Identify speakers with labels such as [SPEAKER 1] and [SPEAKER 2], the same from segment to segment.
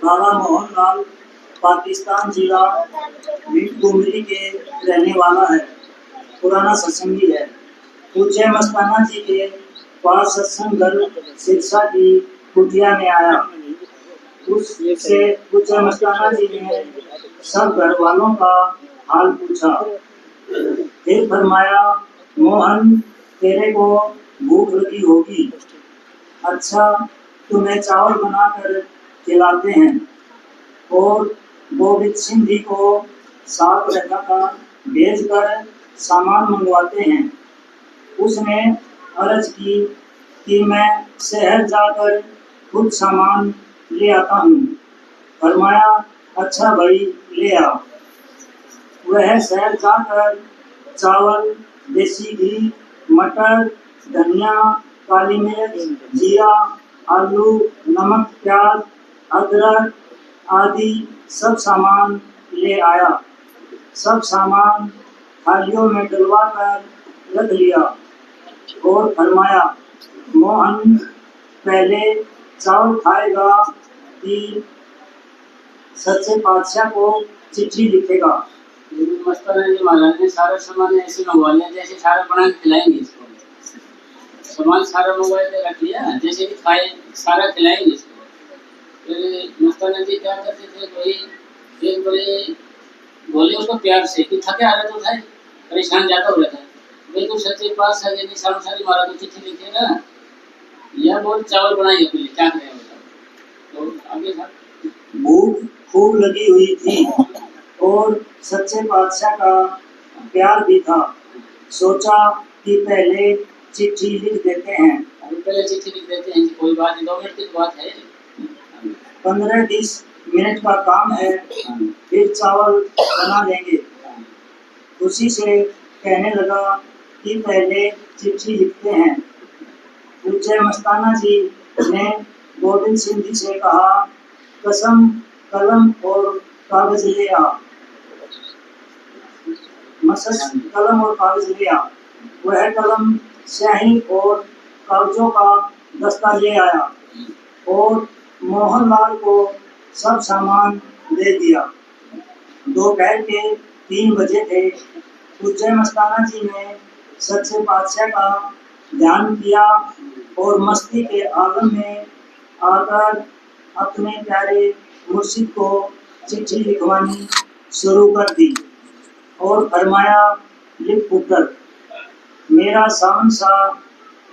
[SPEAKER 1] बाबा मोहनलाल पाकिस्तान जिला मीरकुमरी के रहने वाला है। पुराना सत्संगी है। पूज्य मस्ताना जी के पास सत्संग घर सिरसा की कुटिया में आया। उससे पूज्य मस्ताना जी ने सब घर वालों का हाल पूछा। फिर फरमाया, मोहन तेरे को भूख लगी होगी, अच्छा तुम्हें चावल बनाकर खिलाते हैं और गोविंद सिंह जी को 7 रखा का भेजकर सामान मंगवाते हैं। उसने अर्ज की कि मैं शहर जाकर खुद सामान ले आता हूँ। फरमाया, अच्छा भाई ले आ। वह शहर जाकर चावल, देसी घी, मटर, धनिया, काली मिर्च, जीरा, आलू, नमक, प्याज, अदरक आदि सब सामान ले आया। सब सामान थालियों में डलवा कर रख लिया और फरमाया, मोहन पहले चावल खाएगा कि सच्चे पातशाह को चिट्ठी लिखेगा।
[SPEAKER 2] मस्ताना जी महाराज ने सारा सामान ऐसे मंगवा लिया जैसे सारा बना के खिलाएंगे इसको। सामान सारा मंगवा के रख लिया जैसे कि खाए सारा खिलाएंगे इसको। फिर मस्ताना जी क्या करते थे, कोई एक बड़े बोले उसको प्यार से कि थके आ रहे तो था, परेशान ज्यादा हो रहा था, बिल्कुल सच्चे पास है यदि सारी महाराज को चिट्ठी लिखेगा या बोल चावल बनाइए पहले क्या करें बताओ। तो आगे था,
[SPEAKER 1] भूख खूब लगी हुई थी और सच्चे पातशाह का प्यार भी था। सोचा कि पहले चिट्ठी लिख देते हैं।
[SPEAKER 2] अभी पहले चिट्ठी लिख देते हैं, कोई बात नहीं, 2 मिनट की बात है,
[SPEAKER 1] 15-20 मिनट का काम है, फिर चावल बना लेंगे। खुशी से कहने लगा कि पहले चिट्ठी लिखते हैं। पूज्य मस्ताना जी ने गोविंद सिंह जी से कहा, कसम कलम और कागज ले आ। मसस कलम और कागज ले आ। वह कलम, स्याही और कागजों का दस्ता ले आया और मोहनलाल को सब सामान दे दिया। दोपहर के 3 बजे थे। पूज्य मस्ताना जी ने सच्चे पातशाह का ध्यान किया और मस्ती के आलम में आकर अपने प्यारे मुर्शिद को चिट्ठी लिखवानी शुरू कर दी और फरमाया, लिख पुत्र, मेरा सावन सा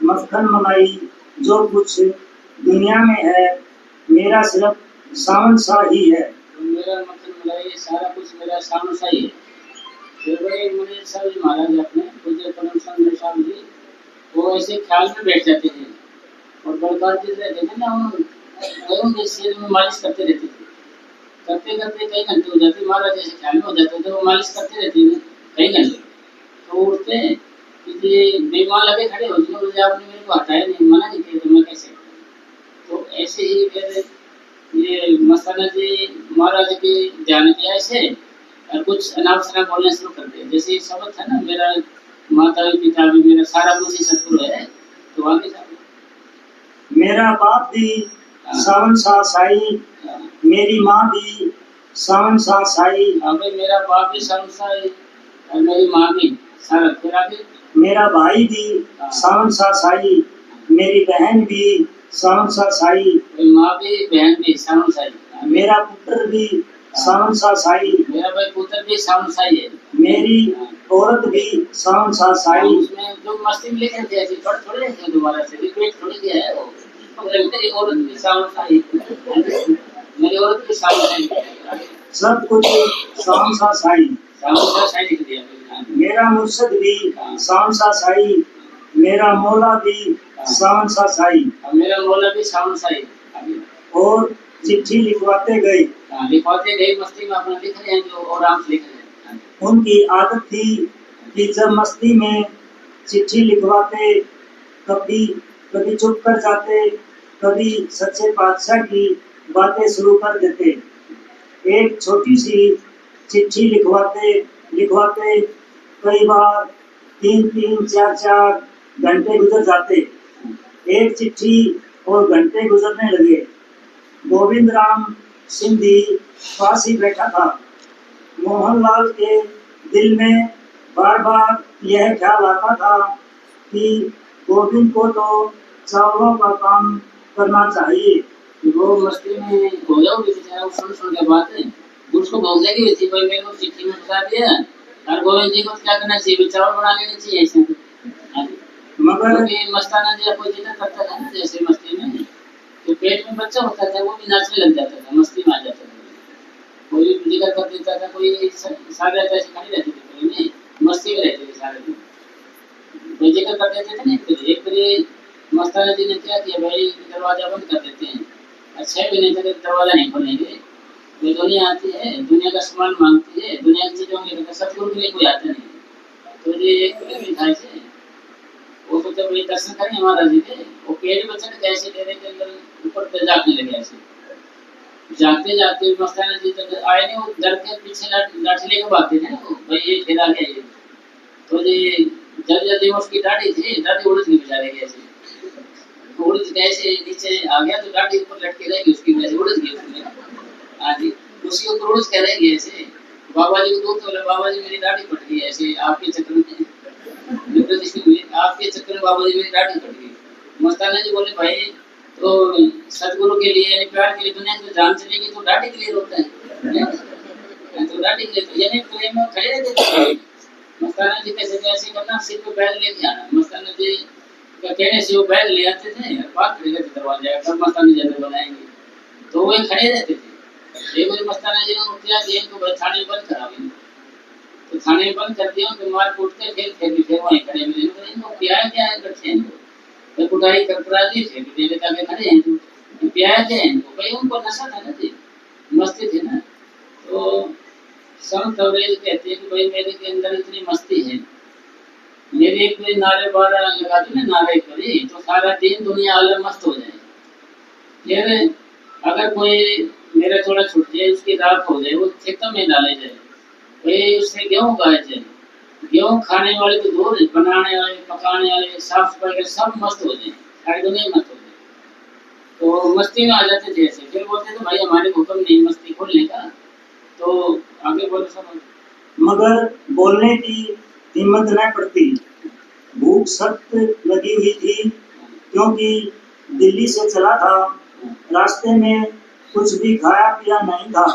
[SPEAKER 1] मक्खन मलाई जो कुछ दुनिया में है मेरा सिर्फ सावन सा ही है।
[SPEAKER 2] तो मेरा मक्खन मलाई सारा कुछ मेरा सावन सा ही है। फिर भाई मुझे साहब जी महाराज अपने पूज्य परम संत साहब जी वो ऐसे ख्याल में बैठ जाते थे और बड़बाती रहते थे ना, उनके सिर में मालिश करते रहते थे। करते करते कई घंटे हो जाते, महाराज जैसे ख्याल में हो जाते थे, वो मालिश करते रहते थे कई घंटे। तो उठते कि बेईमान लगे खड़े होते हैं, मुझे आपने मेरे को हटाया नहीं, मना नहीं किया, तो मैं कैसे। तो ऐसे ही फिर ये मस्ताना जी महाराज के ध्यान किया ऐसे और कुछ अनाप शनाप बोलना शुरू कर दिया। जैसे ये शब्द था ना, मेरा माता भी पिता भी मेरा सारा कुछ ही सतगुरु है, तो आगे था
[SPEAKER 1] मेरा बाप भी सावन सा साई, मेरी माँ भी सावन सा साई।
[SPEAKER 2] अबे मेरा बाप भी सावन सा है और मेरी माँ भी सारा। फिर आगे
[SPEAKER 1] मेरा भाई भी सावन सा साई, मेरी बहन भी सावन सा साई।
[SPEAKER 2] मेरी माँ भी बहन भी सावन सा है।
[SPEAKER 1] मेरा पुत्र भी सावन सा साई,
[SPEAKER 2] मेरा भाई पुत्र भी सावन सा है।
[SPEAKER 1] मेरी औरत भी सावन सा साई।
[SPEAKER 2] उसमें जो मस्ती में लेकर थे ऐसे पढ़ थोड़े थे, दोबारा से रिपीट थोड़ी किया है वो। मेरी औरत भी सावन सा है, मेरी औरत भी सावन सा है,
[SPEAKER 1] सब कुछ सावन सा साई।
[SPEAKER 2] सावन सा साई लिख दिया।
[SPEAKER 1] मेरा मुर्शिद भी सावन सा साई, मेरा मौला भी सावन सा साई।
[SPEAKER 2] मेरा मौला भी सावन सा है।
[SPEAKER 1] और चिट्ठी लिखवाते गए,
[SPEAKER 2] लिखवाते गए, मस्ती में अपना लिख रहे हैं जो और आराम से लिख रहे हैं।
[SPEAKER 1] उनकी आदत थी कि जब मस्ती में चिट्ठी लिखवाते कभी कभी चुप कर जाते, कभी सच्चे पातशाह की बातें शुरू कर देते। एक छोटी सी चिट्ठी लिखवाते लिखवाते कई बार 3-3, 4-4 घंटे गुजर जाते। एक चिट्ठी और घंटे गुजरने लगे। गोविंद राम सिंधी पास ही बैठा था। मोहनलाल के दिल में बार बार यह ख्याल आता था कि गोविंद को तो चावलों का काम करना चाहिए।
[SPEAKER 2] वो मस्ती में हो जाओ बेचारा, सुन सुन के बातें उसको भूल जाएगी थी। भाई मेरे को चिट्ठी में बता दिया और गोविंद जी को क्या करना चाहिए, चावल बना लेने चाहिए ऐसे। मगर मस्ताना जी कोई जिक्र करता था ना जैसे मस्ती में, तो पेट में बच्चा होता था वो भी नाचने लग जाता था, मस्ती में आ जाता था। कोई भी जिक्र कर देता था, कोई सारे ऐसे खड़ी रहती थी, कोई नहीं मस्ती में रहते थे सारे दिन। कोई जिक्र कर देते थे ना, एक बार मस्ताना जी ने क्या किया, भाई दरवाजा बंद कर देते हैं, 6 महीने तक दरवाजा नहीं खोलेंगे। ये दुनिया आती है, दुनिया का सामान मांगती है, दुनिया की चीजों में सतगुरु के लिए कोई आता नहीं। तो ये एक मिठाई से वो सोचा भाई दर्शन करेंगे महाराज जी के, वो पेड़ बच्चे कैसे डेरे के अंदर ऊपर जागने लगे। ऐसे जागते जागते मस्ताना जी तक आए नहीं, वो डर के पीछे लाठी लेके भागते थे ना, भाई ये फिर आ गया ये। तो ये जब जब उसकी दाढ़ी थी, दाढ़ी उड़ गई बेचारे के, ऐसे उड़ कैसे नीचे आ गया तो दाढ़ी ऊपर लटके रहेगी उसकी वजह से उड़ गई उसमें। हाँ जी, उसी ऊपर उड़ के रहेगी ऐसे। बाबा जी को दूध तो बाबा जी मेरी दाढ़ी फट गई ऐसे आपके चक्कर में, आपके चक्कर में बाबा जी मेरी दाढ़ी फट गई। मस्ताना जी बोले भाई तो सतगुरु के लिए यानी प्यार के लिए दुनिया में जान चलेगी तो दाढ़ी के लिए रोता है, तो दाढ़ी के लिए तो यानी प्रेम में खड़े रहते थे। मस्ताना जी कैसे कैसे करना, सिर पे बैग लेके आना। मस्ताना जी का कहने से वो बैग ले आते थे, बात खड़े रहते दरवाजे, तब मस्ताना जी अंदर बनाएंगे तो वो खड़े रहते थे। एक बार मस्ताना जी ने क्या किया, इनको थाने में बंद करा दिया। तो थाने में बंद कर दिया, तो मार कूट के फिर वहीं खड़े मिले। इनको प्यार क्या है करते हैं, तो कुटाई कर करा दी, फिर देवे ताके खड़े हैं। तो प्यार क्या है इनको, भाई उनको नशा था ना जी, मस्ती थी ना। तो संत अवरेज कहते हैं कि भाई मेरे के अंदर इतनी मस्ती है, मेरे एक कोई नारे बारह लगा दो ना नारे करी तो सारा दिन दुनिया अलग मस्त हो जाए। फिर अगर कोई मेरा थोड़ा छूट जाए, उसकी राख हो जाए, वो खेतों में डाले जाए, भाई उससे गेहूँ उगाए जाए। गेहूँ खाने वाले तो दूर, बनाने वाले पकाने वाले साफ सफाई के सब मस्त हो जाए, सारी दुनिया मस्त हो जाए। तो मस्ती में आ जाते थे ऐसे। फिर बोलते थे भाई हमारे हुक्म नहीं मस्ती खोलने का, तो आगे बोलो सब।
[SPEAKER 1] मगर बोलने की हिम्मत न पड़ती। भूख सख्त लगी हुई थी क्योंकि दिल्ली से चला था। रास्ते में कुछ भी खाया पिया नहीं था।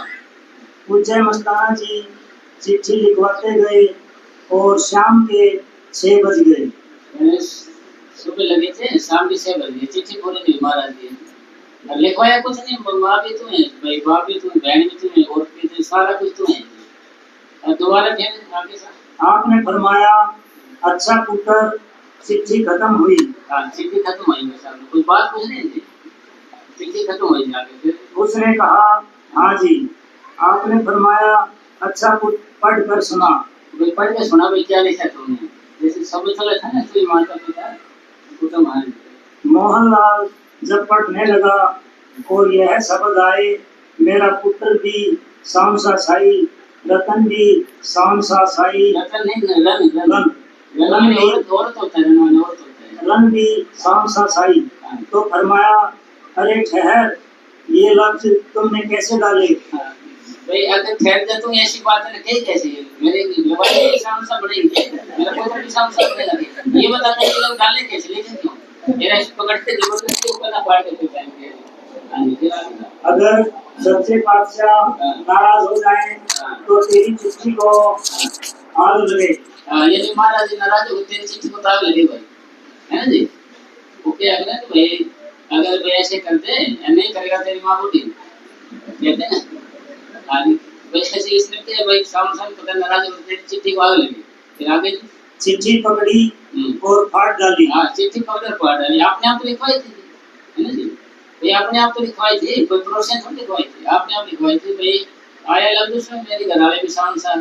[SPEAKER 1] पूज्य मस्ताना जी चिट्ठी लिखवाते गए और शाम के 6 बज गए।
[SPEAKER 2] मैंने सुबह लगे थे, शाम के 6 बज गए, चिट्ठी पूरी नहीं महाराज जी। और लिखवाया कुछ नहीं, माँ भी तुम है भाई, बाप भी तुम, बहन भी तुम है, और भी तुम, सारा कुछ तुम है। और दोबारा फिर आगे साहब
[SPEAKER 1] आपने फरमाया, अच्छा पुत्र, चिट्ठी खत्म हुई।
[SPEAKER 2] हाँ, चिट्ठी खत्म हुई मेरे साहब, कुछ बात कुछ नहीं थी, चिट्ठी खत्म हुई आगे फिर।
[SPEAKER 1] उसने कहा, हाँ जी। आपने फरमाया, अच्छा पुत्र, पढ़ कर सुना।
[SPEAKER 2] भाई पढ़ के सुना, भाई क्या लिखा तुमने, जैसे सब चला था ना कोई माता पिता कुटुंब है।
[SPEAKER 1] मोहनलाल जब पढ़ने लगा और यह शब्द आए, मेरा पुत्र भी शाम सा साई, रतन भी शाम सा साई,
[SPEAKER 2] रतन नहीं, रन
[SPEAKER 1] रन
[SPEAKER 2] रन में औरत होता है, रन औरत होता है।
[SPEAKER 1] रन भी शाम सा साई। तो फरमाया, अरे ठहर, ये लफ्ज तुमने कैसे डाले?
[SPEAKER 2] हाँ, भाई अगर ठहर जा, तुम ऐसी बात है कही कैसे, मेरे लड़के भी शाम सा बढ़ेंगे, मेरा पुत्र भी शाम सा बढ़ेगा, ये बताता है ये लोग डालने कैसे, लेकिन क्यों मेरा इस पकड़ते जबरदस्ती ऊपर ना पाड़ के पहन
[SPEAKER 1] अगर सच्चे बादशाह नाराज हो जाए तो तेरी चिट्ठी को आग लगे।
[SPEAKER 2] यदि महाराज जी नाराज हो, तेरी चिट्ठी को ताव लगे भाई, है ना जी। वो क्या है कि भाई अगर भाई ऐसे करते नहीं करेगा तेरी माँ बोली कहते हैं वैसे इसलिए कि भाई शाम पता नाराज हो, तेरी चिट्ठी को आग लगी, फिर आगे
[SPEAKER 1] चिट्ठी पकड़ी और फाड़ डाली।
[SPEAKER 2] हाँ, चिट्ठी पकड़ फाड़ डाली, आपने आप लिखवाई थी, है ना जी। भाई आपने आप तो लिखवाई थी, कोई प्रोसेस थोड़ी लिखवाई थी, आपने आप लिखवाई थी। भाई आया लफ्ज उसमें, मेरी घरवाले भी शाम सा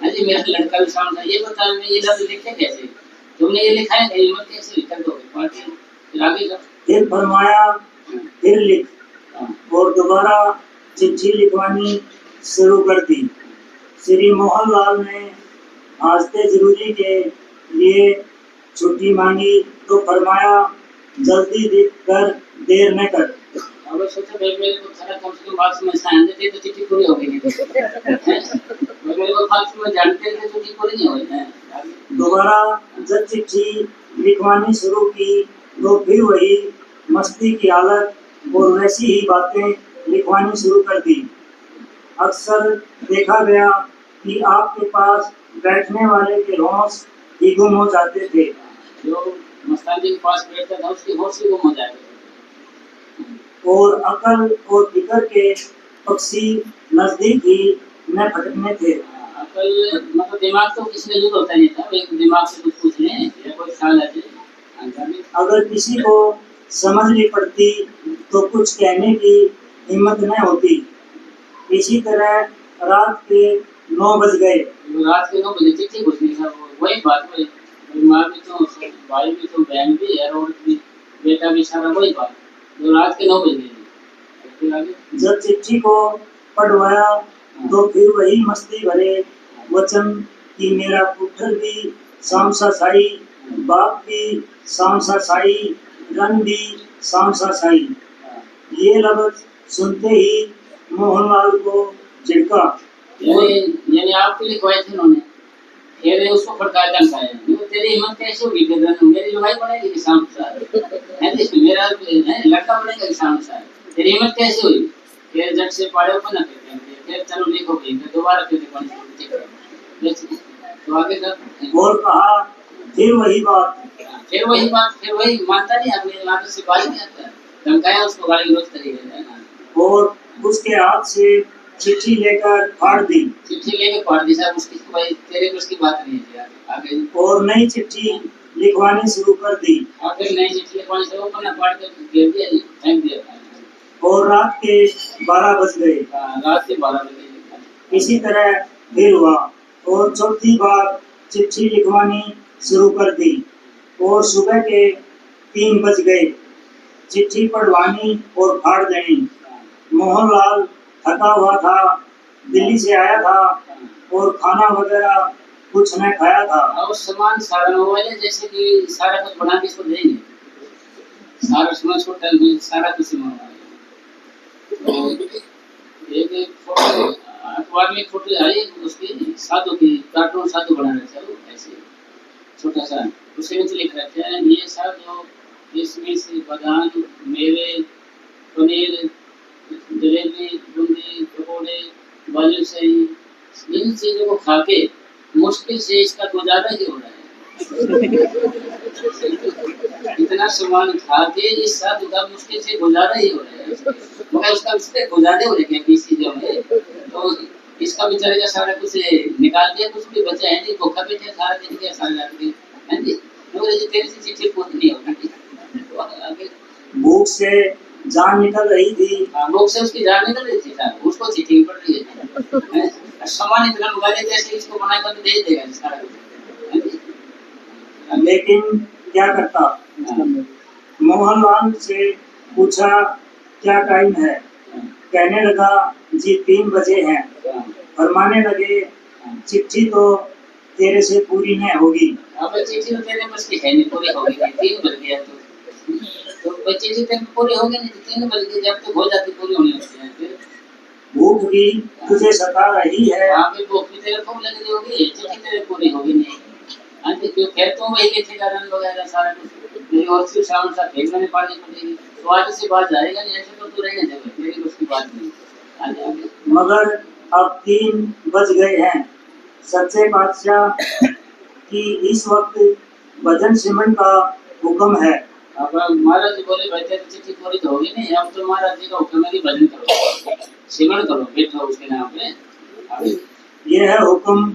[SPEAKER 2] है जी, मेरा लड़का भी शाम सा, ये बता मैं ये लफ्ज लिखे कैसे, तुमने ये लिखा है, हिम्मत कैसे लिखा दो पार्टी, फिर आगे का
[SPEAKER 1] फिर फरमाया, फिर लिख, और दोबारा चिट्ठी लिखवानी शुरू कर दी। श्री मोहनलाल ने हाजते जरूरी के लिए छुट्टी मांगी तो फरमाया, जल्दी कर, देर न कर।
[SPEAKER 2] अब सोचा भाई मेरे को थोड़ा कम से कम बात समझ से आने थे तो चिट्ठी पूरी हो गई थी, मेरे को बात समझ जानते थे तो चिट्ठी पूरी नहीं हुई है।
[SPEAKER 1] दोबारा जब चिट्ठी लिखवानी शुरू की तो फिर वही मस्ती की हालत और वैसी ही बातें लिखवानी शुरू कर दी। अक्सर देखा गया कि आपके पास बैठने वाले के होश ही गुम हो जाते थे।
[SPEAKER 2] जो मस्तान जी के पास बैठता था उसके होश ही गुम हो जाते थे,
[SPEAKER 1] और अकल और फिक्र के पक्षी नजदीक ही न भटकने थे।
[SPEAKER 2] अकल मतलब दिमाग तो किसी यूज होता नहीं था, एक दिमाग से कुछ पूछ लें या कोई ख्याल आते,
[SPEAKER 1] अगर किसी को समझनी पड़ती तो कुछ कहने की हिम्मत न होती। इसी तरह रात के 9 बज गए।
[SPEAKER 2] रात के 9 बजे चिट्ठी कुछ नहीं था, वही बात, वही माँ भी तो, भाई भी तो, बहन भी है, और भी बेटा भी, सारा वही बात, जो रात के 9 बजे।
[SPEAKER 1] जब चिट्ठी को पढ़वाया तो फिर वही मस्ती भरे वचन कि मेरा पुत्र भी शाम सा साई, बाप भी शाम सा साई, रंग भी शाम सा साई। ये लफ्ज सुनते ही मोहनलाल को झटका।
[SPEAKER 2] यानी आपको लिखवाए थे उन्होंने, फिर उसको फटकार दंकाया, तेरी हिम्मत कैसे होगी, मेरी लुगाई बनेगी कि शाम सा है, मेरा लड़का बनेगा कि शाम सा, तेरी हिम्मत कैसे हुई, फिर जट से पाड़े ऊपर न करते, फिर चलो लिखो भाई, फिर दोबारा फिर तो आगे कर
[SPEAKER 1] और कहा, फिर वही बात,
[SPEAKER 2] फिर वही बात, फिर वही मानता नहीं, अपने माता से बात नहीं आता, धमकाया उसको, गाली गलौज करी
[SPEAKER 1] और उसके हाथ से चिट्ठी लेकर फाड़ दी।
[SPEAKER 2] चिट्ठी लेकर फाड़ दी साहब, उसकी भाई तेरे को उसकी बात नहीं है आगे,
[SPEAKER 1] और नई चिट्ठी लिखवानी शुरू कर दी।
[SPEAKER 2] आगे नई चिट्ठी लिखवानी शुरू करना, फाड़ कर दे दिया जी, फेंक दिया।
[SPEAKER 1] और रात के 12 बज गए।
[SPEAKER 2] रात के 12 बजे
[SPEAKER 1] इसी तरह फिर हुआ और चौथी बार चिट्ठी लिखवानी शुरू कर दी और सुबह के 3 बज गए। चिट्ठी पढ़वानी और फाड़ देनी। मोहनलाल थका हुआ था, दिल्ली से आया था और खाना वगैरह कुछ न खाया था।
[SPEAKER 2] और सामान सारा मोबाइल जैसे कि सारा कुछ बना के इसको देंगे, सारा सामान छोटा सारा कुछ मंगवाया। तो एक फोटो अखबार में फोटो आई उसकी साधु की, कार्टून साधु बना रहे थे ऐसे छोटा सा, उसके नीचे लिख रहे थे, ये साधु इसमें से बादाम, मेवे, पनीर, जलेबी, बूंदी, पकौड़े, बालूशाही, इन चीजों को खा के मुश्किल से इसका गुजारा ही हो रहा है। इतना सामान खा के इस साधु का मुश्किल से गुजारा ही हो रहा है, मगर उसका उसके गुजारे हो रहे हैं किस चीजों में, तो इसका बेचारे का सारा कुछ निकाल दिया, कुछ भी बचा है नहीं, भूखा बैठे खा रहे थे सारे रात के, है जी। मगर ये तेरे से चिट्ठी पूछ नहीं होगा,
[SPEAKER 1] भूख से जान निकल रही थी।
[SPEAKER 2] भूख से उसकी जान निकल रही थी साहब, उसको चिट्ठी पड़ रही है, सामान इतना मंगा लेते ऐसे इसको बनाकर तो दे देगा सारा कुछ,
[SPEAKER 1] लेकिन क्या करता। मोहनलाल से पूछा क्या टाइम है, कहने लगा जी 3 बजे हैं। फरमाने लगे चिट्ठी तो तेरे से पूरी नहीं होगी।
[SPEAKER 2] अब चिट्ठी तो तेरे बस की है नहीं, पूरी होगी नहीं, 3 बज गया तो चिट्ठी तेरे पूरी होगी नहीं, 3 बज गए जब तक हो जाती पूरी होनी होती है। फिर
[SPEAKER 1] भूख भी तुझे सता रही है।
[SPEAKER 2] हाँ भी भूख भी तेरे खूब लग रही होगी, चिट्ठी तेरे पूरी होगी नहीं। हाँ तो क्यों खेतों में ही लिखेगा रंग वगैरह सारा कुछ, मेरी और फिर शाम सा खेत में पानी पड़ेगी, तो आज से बात जाएगा नहीं, ऐसे तो तू रहने देगा, मेरी उसकी बात नहीं। आगे
[SPEAKER 1] मगर अब 3 बज गए हैं। सच्चे बादशाह की इस वक्त भजन सिमरन का हुक्म है।
[SPEAKER 2] अब महाराज जी बोले भाई तेरी चिट्ठी पूरी तो होगी नहीं, अब तो महाराज जी का हुक्म है कि भजन करो, सिमरन करो, बैठो उसके नाम पे।
[SPEAKER 1] यह हुक्म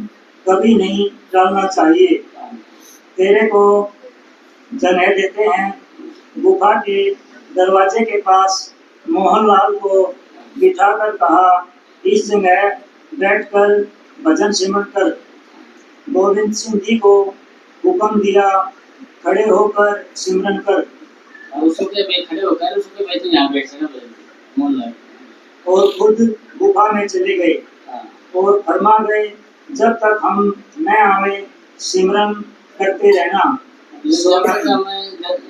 [SPEAKER 1] कभी नहीं टालना चाहिए। तेरे को जगह देते हैं। गुफा के दरवाजे के पास मोहनलाल को बिठाकर कहा इस जगह बैठकर भजन सिमरन कर। गोविंद सिंह जी को हुक्म दिया खड़े होकर सिमरन कर।
[SPEAKER 2] उसके पे खड़े होकर उसके पे तो यहाँ बैठ सका मोहनलाल, और
[SPEAKER 1] खुद गुफा में चले गए और फरमा गए जब तक हम न आवे सिमरन करते रहना।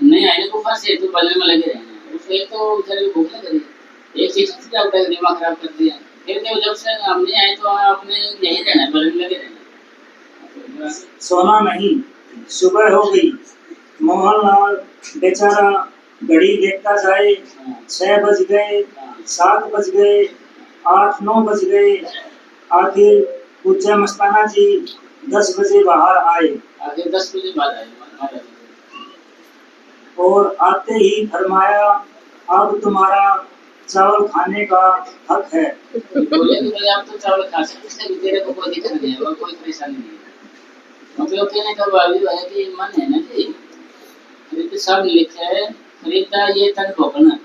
[SPEAKER 2] नहीं आए गुफा से तो भजन में लगे रहना। उसको एक तो बेचारे को भूख लग रही, एक चीज से क्या होता है दिमाग खराब कर दिया, फिर जब से हम नहीं आए तो आपने यही रहना, भजन लगे रहना।
[SPEAKER 1] सोना नहीं। सुबह हो गई। मोहनलाल बेचारा घड़ी देखता जाए। 6 बज गए, 7 बज गए, 8-9 बज गए। आखिर पूज्य मस्ताना जी 10 बजे बाहर आए।
[SPEAKER 2] आगे 10 बजे बाद आए
[SPEAKER 1] और आते ही फरमाया अब तुम्हारा चावल खाने का हक है।
[SPEAKER 2] बोले कि भाई आप तो चावल खा सकते हैं, तेरे को कोई दिक्कत नहीं है और कोई परेशानी नहीं है। मतलब कहने का भाव है कि मन है ना जी, खरीद सब लिखा है, खरीदा ये तन भोगना,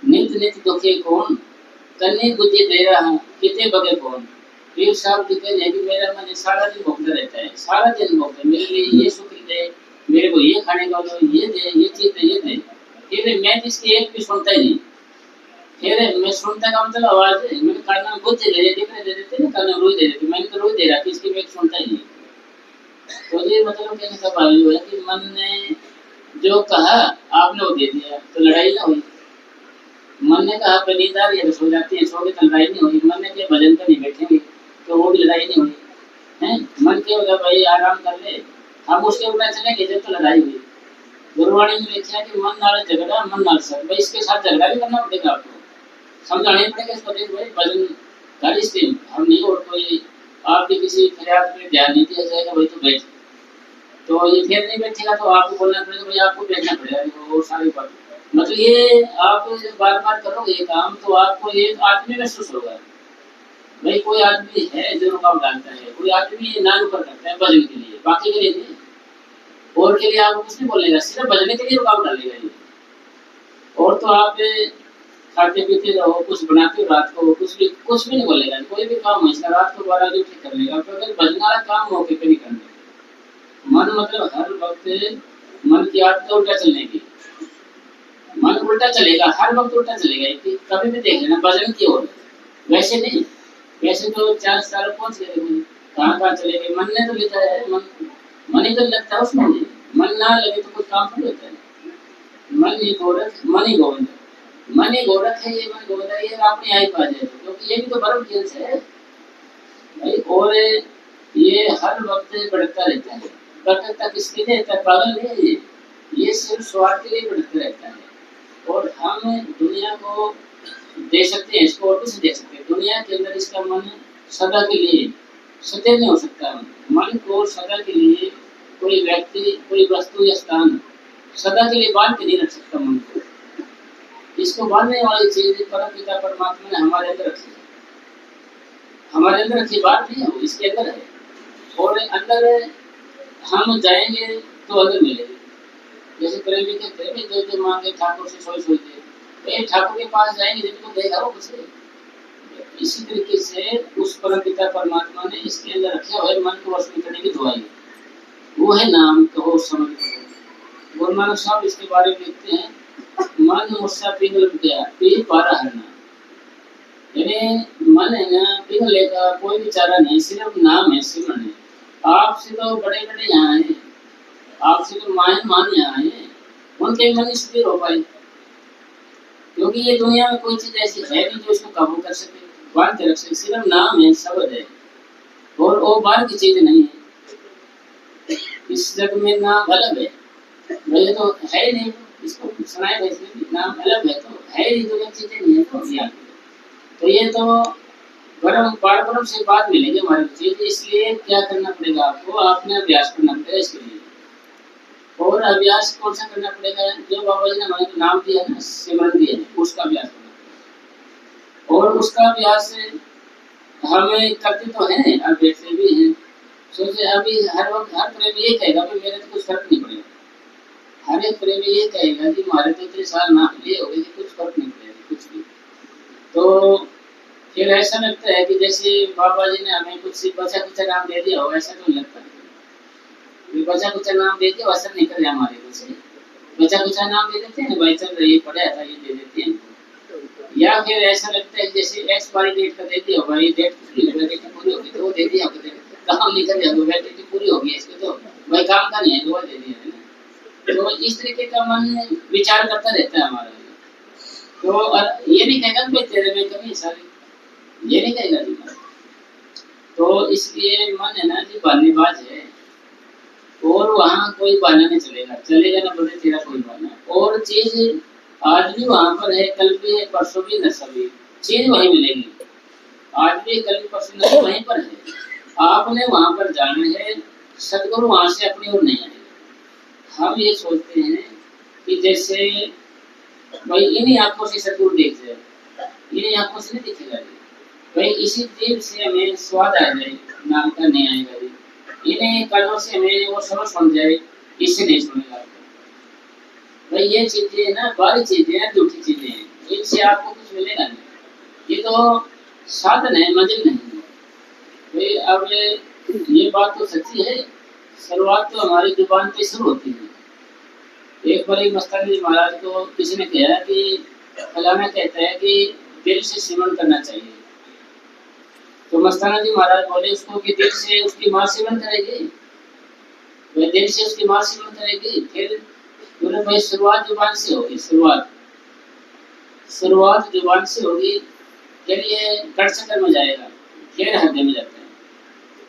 [SPEAKER 2] नित नित दुखे कौन, कन्ने बुद्धि दे रहा कितने बगे कौन। ये सब कहते हैं कि मेरा मन सारा दिन भोगता रहता है, सारा दिन भोगता, मेरे लिए ये सुख दे, मेरे को ये खाने का दो, ये दे, ये चीज दे, ये दे। फिर मैं इसकी एक भी सुनता ही नहीं। फिर मैं सुनता का मतलब आवाज है, मैंने कान बुद्धि दे देते ना, कान रोज दे देते, मैंने तो रोज दे रहा था, इसकी मैं सुनता ही नहीं। तो ये मतलब कहने का भाव है कि मन ने जो कहा आपने वो दे दिया, तो लड़ाई ना हुई। मन ने कहा नींद आ रही है तो सो जाती है, सो गए तो लड़ाई नहीं हुई। मन ने कहा भजन पर नहीं बैठेंगे तो वो भी लड़ाई नहीं हुई है। मन के होगा भाई आराम कर ले, हम उसके उल्टा चलेंगे जब तो लड़ाई हुई। गुरुवाणी ने लिखा कि मन नाल झगड़ा मन नाल सर, भाई इसके साथ झगड़ा भी करना पड़ेगा आपको, समझाना पड़ेगा इसको, देख भाई भजन कर इससे हम नहीं, और कोई आपकी किसी फरियाद पे ध्यान नहीं दिया जाएगा भाई तो बैठ, तो ये फिर नहीं बैठेगा तो आपको बोलना पड़ेगा भाई आपको बैठना पड़ेगा। वो सारी बात मतलब ये आप बार बार करोगे ये काम तो आपको एक आदमी महसूस होगा, भाई कोई आदमी है जो रुकावट डालता है, कोई आदमी ना रुका करता है भजन के लिए, बाकी के लिए नहीं, और के लिए आपको कुछ नहीं बोलेगा, सिर्फ भजन के लिए रुकावट डालेगा ये। और तो आप खाते पीते रहो, कुछ बनाते हो रात को, कुछ भी नहीं बोलेगा, कोई भी काम है रात को 12 बजे ठीक कर लेगा, तो अगर भजन वाला काम मौके पे नहीं करना। मन मतलब हर वक्त मन की आदत उल्टा चलने की, मन उल्टा चलेगा, हर वक्त उल्टा चलेगा, कभी भी देख लेना भजन की ओर, वैसे नहीं। वैसे तो 4 साल पहुंच गए, कहाँ चले गए, मन ने तो लिखा है, मन ही तो लगता है उसमें, मन ना लगे तो कुछ काम नहीं होता है। मन ही गोरख मन ही गोविंद, मन ही गोरख है, ये मन गोविंद है, ये आपने यहाँ ही पा जाए, क्योंकि ये भी तो परम ज्ञान है भाई। और ये हर वक्त बढ़ता रहता है, बढ़ता किसके लिए रहता है, पागल नहीं है ये सिर्फ स्वार्थ के लिए बढ़ता रहता है। और हम दुनिया को दे सकते हैं इसको और कुछ दे सकते हैं। दुनिया के अंदर इसका मन सदा के लिए सदैव नहीं हो सकता। मन को सदा के लिए कोई व्यक्ति, कोई वस्तु या स्थान सदा के लिए बांध के नहीं रख सकता मन को। इसको बांधने वाली चीज परम पिता परमात्मा ने हमारे अंदर रखी है। हमारे अंदर रखी बात नहीं है, वो इसके अंदर है। और अंदर हम जाएंगे तो अंदर मिलेंगे। जैसे प्रेमी कहते हैं जो जो मांगे ठाकुर से सोई सोई दे, ठाकुर के पास जाएंगे जिनको देगा वो कुछ। इसी तरीके से उस परम पिता परमात्मा ने इसके अंदर रखे हुए मन को वश में करने की दुआई, वो है नाम कहो समझ करो। गुरु नानक साहब इसके बारे में लिखते हैं, मन मुस्सा पिघल गया पी पारा हरना। यानी मन है ना पिघले का कोई भी चारा नहीं, सिर्फ नाम है, सिमरन है। आपसे तो बड़े बड़े यहाँ है, आपसे तो मान यहाँ है, उनके मन स्थिर हो पाए। क्योंकि ये दुनिया में कोई चीज ऐसी है नहीं जो इसको काबू कर सके, बांध के रख सके। सिर्फ नाम है, शब्द है, और वो बाहर की चीज नहीं है। इस जग में नाम अलग है, वही तो है नहीं, इसको सुनाए वैसे नाम अलग है तो है नहीं, तो चीजें नहीं है तो यहाँ। तो ये तो परम से बात मिलेगी हमारी चीज। इसलिए क्या करना पड़ेगा आपको, आपने अभ्यास करना पड़ेगा इसके लिए। और अभ्यास कौन सा करना पड़ेगा? जो बाबा जी ने हमारे नाम दिया ना, सिमरन दिया, उसका अभ्यास करना पड़ेगा। और उसका अभ्यास हमें करते तो हैं, अब बैठते भी हैं। सोचे अभी हर वक्त हर प्रेमी ये कहेगा भाई मेरे तो कुछ फर्क नहीं पड़ेगा। हर एक प्रेमी ये कहेगा कि हमारे तो इतने साल ना ये हो गए कि कुछ फर्क नहीं पड़ेगा कुछ भी। तो फिर ऐसा लगता है कि जैसे बाबा जी ने हमें कुछ बचा कुछ नाम दे दिया हो, ऐसा तो लगता है। बचा कुछ नाम दे दिया, असर नहीं कर रहा हमारे कुछ। बचा कुछ नाम दे देते हैं भाई, चल रही पढ़ा था ये दे देते हैं। या फिर ऐसा लगता है जैसे एक्सपायरी डेट का दे दिया हो, भाई डेट पूरी होगी तो वो दे दिया, काम नहीं कर रहा वैलिडिटी पूरी होगी इसको तो भाई काम का नहीं है, वो दे दिया है ना। तो इस तरीके का मन विचार करता रहता है हमारा। तो ये नहीं कहेगा भाई तेरे में कमी सारी, ये नहीं कहेगा जी। तो इसलिए मन है ना जी बहानेबाज है, और वहाँ कोई बहाना नहीं चलेगा ना बोले तेरा कोई बहाना। और चीज आज भी वहाँ पर है, कल भी है, परसों भी, न सभी चीज वहीं मिलेगी। आज भी कल भी परसों न वहीं पर है। आपने वहाँ पर जाना है, सदगुरु वहाँ से अपनी ओर नहीं आएगा। हम ये सोचते हैं कि जैसे भाई इन्हीं आंखों से सदगुरु देख जाए, इन्हीं आंखों से नहीं दिखेगा भाई, इसी जीव से हमें स्वाद आ जाए, नाम का नहीं आएगा जी। इन्हें कानों से हमें वो समझ बन जाए, इससे नहीं सुनेगा भाई। ये चीजें ना बाहरी चीजें हैं, झूठी चीजें हैं, इनसे आपको कुछ मिलेगा नहीं। ये तो साधन है, मंजिल नहीं है भाई। अब ये बात तो सच्ची है, शुरुआत तो हमारी जुबान पे शुरू होती है। एक बार मस्तानी महाराज को किसी ने कहा कि फलाना कहता है कि दिल से सिमरन करना चाहिए। तो मस्ताना जी महाराज बोले उसको कि दिल से उसकी माँ सिमरन करेगी, वह दिल से उसकी माँ सिमरन करेगी। फिर बोले भाई शुरुआत जुबान से होगी, शुरुआत जुबान से होगी, फिर ये कड़चकर में जाएगा, फिर हृदय में जाता है।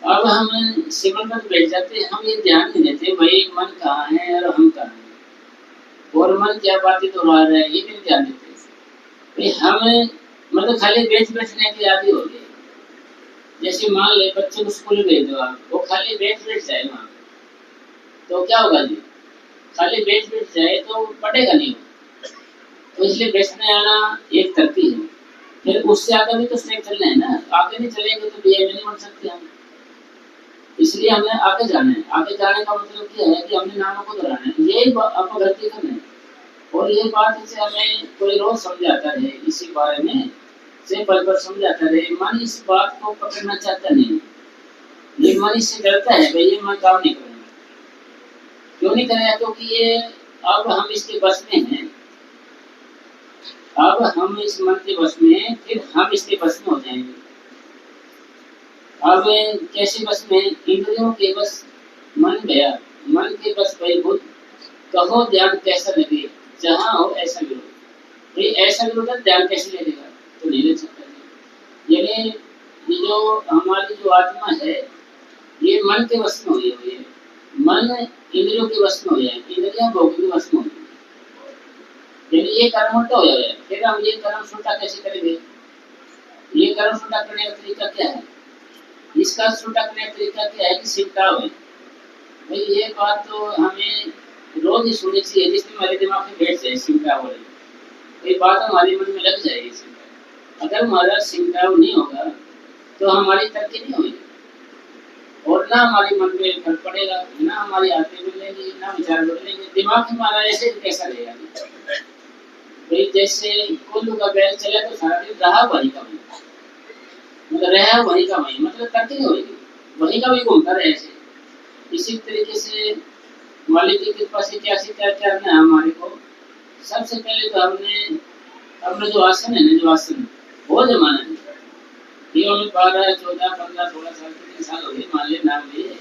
[SPEAKER 2] अब हम सिमरन पर बैठ जाते हैं, हम ये ध्यान नहीं देते भाई मन कहाँ है और हम कहाँ हैं, और मन क्या बातें तो रहा है, ये भी ध्यान देते भाई। हम मतलब खाली बैठने की आदि हो गई। जैसे मान ले बच्चे को स्कूल भेज दो आप, वो खाली बैठ जाए वहाँ, तो क्या होगा जी? खाली बैठ जाए तो पढ़ेगा नहीं। तो इसलिए बैठने आना एक तरकीब है। फिर उससे आगे भी तो स्टेप चलना है ना, आगे नहीं चलेंगे तो बीए में नहीं बन सकते हम। इसलिए हमें आगे जाना है। आगे जाने का मतलब क्या है कि हमने नामों को दोहराना है, यही आपको गलती करना है। और ये बात से हमें कोई रोज समझाता है इसी बारे में से पल समझाता रहे, मन इस बात को पकड़ना चाहता नहीं। ये मन इससे डरता है भाई ये मन काम नहीं करेगा। क्यों नहीं करेगा? क्योंकि ये अब हम इसके बस में हैं, अब हम इस मन के बस में, फिर हम इसके बस में हो जाएंगे। अब कैसे बस में? इंद्रियों के बस मन गया, मन के बस भाई भूत कहो ध्यान कैसा लगे, जहाँ हो ऐसा विरोध। भाई ऐसा विरोध ध्यान कैसे लगेगा? तो नहीं ले सकता। यानी ये जो हमारी जो आत्मा है ये मन के वश में हो गई है, मन इंद्रियों के वश में हो जाए, इंद्रियां भोग के वश में हो जाए। फिर ये कर्म उल्टा हो जाएगा, फिर हम ये कर्म उल्टा कैसे करेंगे? ये कर्म उल्टा करने का तरीका क्या है? इसका उल्टा करने का तरीका क्या है कि सिमटाव है। भाई ये बात तो हमें रोज ही सुननी चाहिए, जिसमें हमारे दिमाग में बैठ जाए सिमटाव वाली, ये बात हमारे मन में लग जाएगी सिमटाव। अगर हमारा सिमटाव नहीं होगा तो हमारी तरक्की नहीं होगी, और ना हमारे मन पे फर्क पड़ेगा, ना हमारी आदतें बदलेंगी, ना विचार बदलेंगे, दिमाग हमारा ऐसे कैसा रहेगा? भाई जैसे कोल्हू का बैल चले तो सारा दिन रहा वही का वही, मतलब रहा वही का वही, मतलब तरक्की नहीं होगी, वही का वही घूमता रहे ऐसे। इसी तरीके से मालिक की कृपा से क्या करना है हमारे को? सबसे पहले तो हमने अपना जो आसन है ना, जो आसन वो जमाना है, ये हमें 12, 14, 15, 16 साल के 3 साल हो गए मान ले नाम लिए,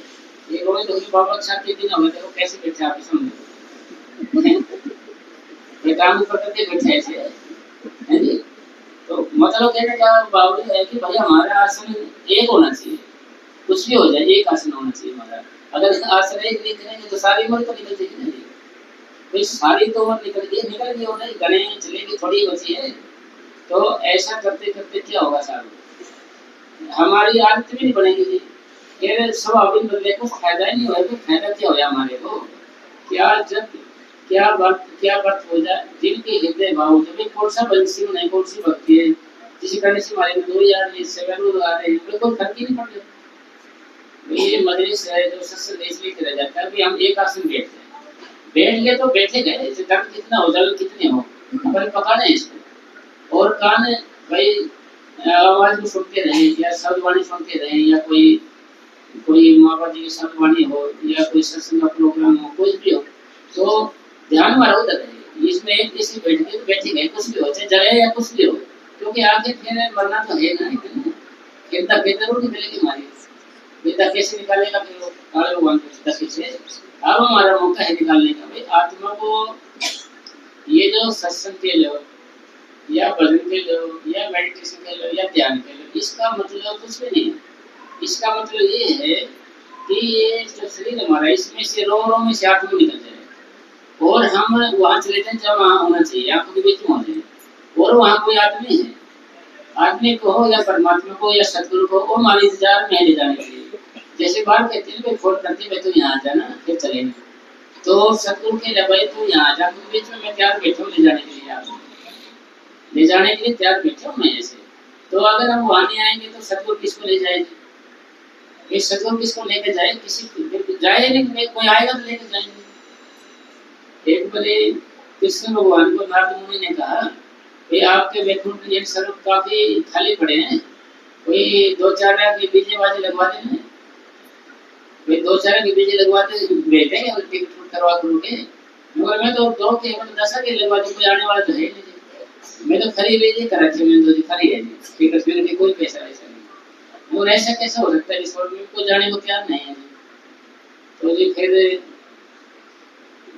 [SPEAKER 2] ये गोविंद तो बाबा के साथ 3 दिन हो गए, देखो कैसे बैठे आप समझो काम ऊपर करके बैठे ऐसे है जी। तो मतलब कहने का बावजूद है कि भाई हमारा आसन एक होना चाहिए, कुछ भी हो जाए एक आसन होना चाहिए हमारा। अगर आसन एक नहीं करेंगे तो सारी उम्र तो निकल जाएगी ना, भाई सारी तो उम्र निकल गई हो नहीं, गणे चलेगी थोड़ी बची है। तो ऐसा करते करते क्या होगा साहब, हमारी आदत भी नहीं बनेगी जी, फिर स्वाभाविक बदले को फायदा ही नहीं होगा। तो फायदा क्या होगा हमारे को? क्या जब क्या वर्त हो जाए जिनके हृदय भाव, जब कौन सा बंसी नहीं, कौन सी भक्ति है जिसे करने से हमारे में 2000 सेवन आ रहे हैं, कोई फर्क ही नहीं पड़ रहा। ये मजलिस है जो सत्संग इसलिए किया जाता है कि हम एक आसन बैठते हैं, बैठ गए तो बैठे गए, दर्द कितना हो जाए कितने हो अपन पकाने इसको, और कान भाई आवाज को सुनते रहे, या शब्दवाणी सुनते रहे, या कोई माँ बाप जी की शब्दवाणी हो, या कोई सत्संग का प्रोग्राम हो, कुछ भी हो, तो ध्यान हमारा उधर है। इसमें एक किसी बैठ के तो बैठे गए, कुछ भी हो चाहे जले या कुछ भी हो, क्योंकि आगे फिर मरना तो है ना, कितना बेहतर होगी मिलेगी हमारी, बेटा कैसे निकालेगा फिर वो काले भगवान को से। अब हमारा मौका है निकालने का, भाई आत्मा को ये जो सत्संग के लो, या भजन के लो, या मेडिटेशन के लो, या ध्यान के लो, इसका मतलब कुछ भी नहीं है। इसका मतलब ये है कि ये जो शरीर हमारा, इसमें से रो में से आत्मा निकल जाए, और हम वहां चले जाए जब वहां होना चाहिए, आंखों के बीच में हो जाए, और वहां कोई आदमी है, आदमी को हो या परमात्मा को या सतगुरु को, वो हमारे इंतजार में ले जाने के लिए। जैसे बात कहते हैं भाई फोन करते भाई तो यहाँ आ जाना फिर चलेंगे, तो सतगुरु के भाई तू यहाँ आ जा, बीच में मैं तैयार बैठा हूँ ले जाने के लिए, आप ले जाने के लिए तैयार बैठा हूँ मैं ऐसे। तो अगर हम वहां नहीं आएंगे तो सतगुरु किसको ले जाएंगे? सतगुरु किसको लेकर जाए? किसी जाए नहीं, कोई आएगा तो लेकर जाएंगे। एक बड़े कृष्ण भगवान को नारद मुनि ने कहा भाई आपके वैकुंठ ये स्वरूप काफी खाली पड़े हैं, कोई 2-4 के बीजे बाजे लगवा देना, भाई 2-4 के बीजे लगवा दे भेजेंगे और टिकट करवा करोगे, मगर मैं तो 2 के मतलब 10 के लगवा दूं, कोई आने वाला तो है नहीं, मैं तो खरी लीजिए कर रखी, मैं तो खरी है जी टिकट, मेरे लिए कोई पैसा वैसा नहीं, और ऐसा कैसा हो सकता है इस वर्ल्ड में, को जाने को तैयार नहीं है। तो जी फिर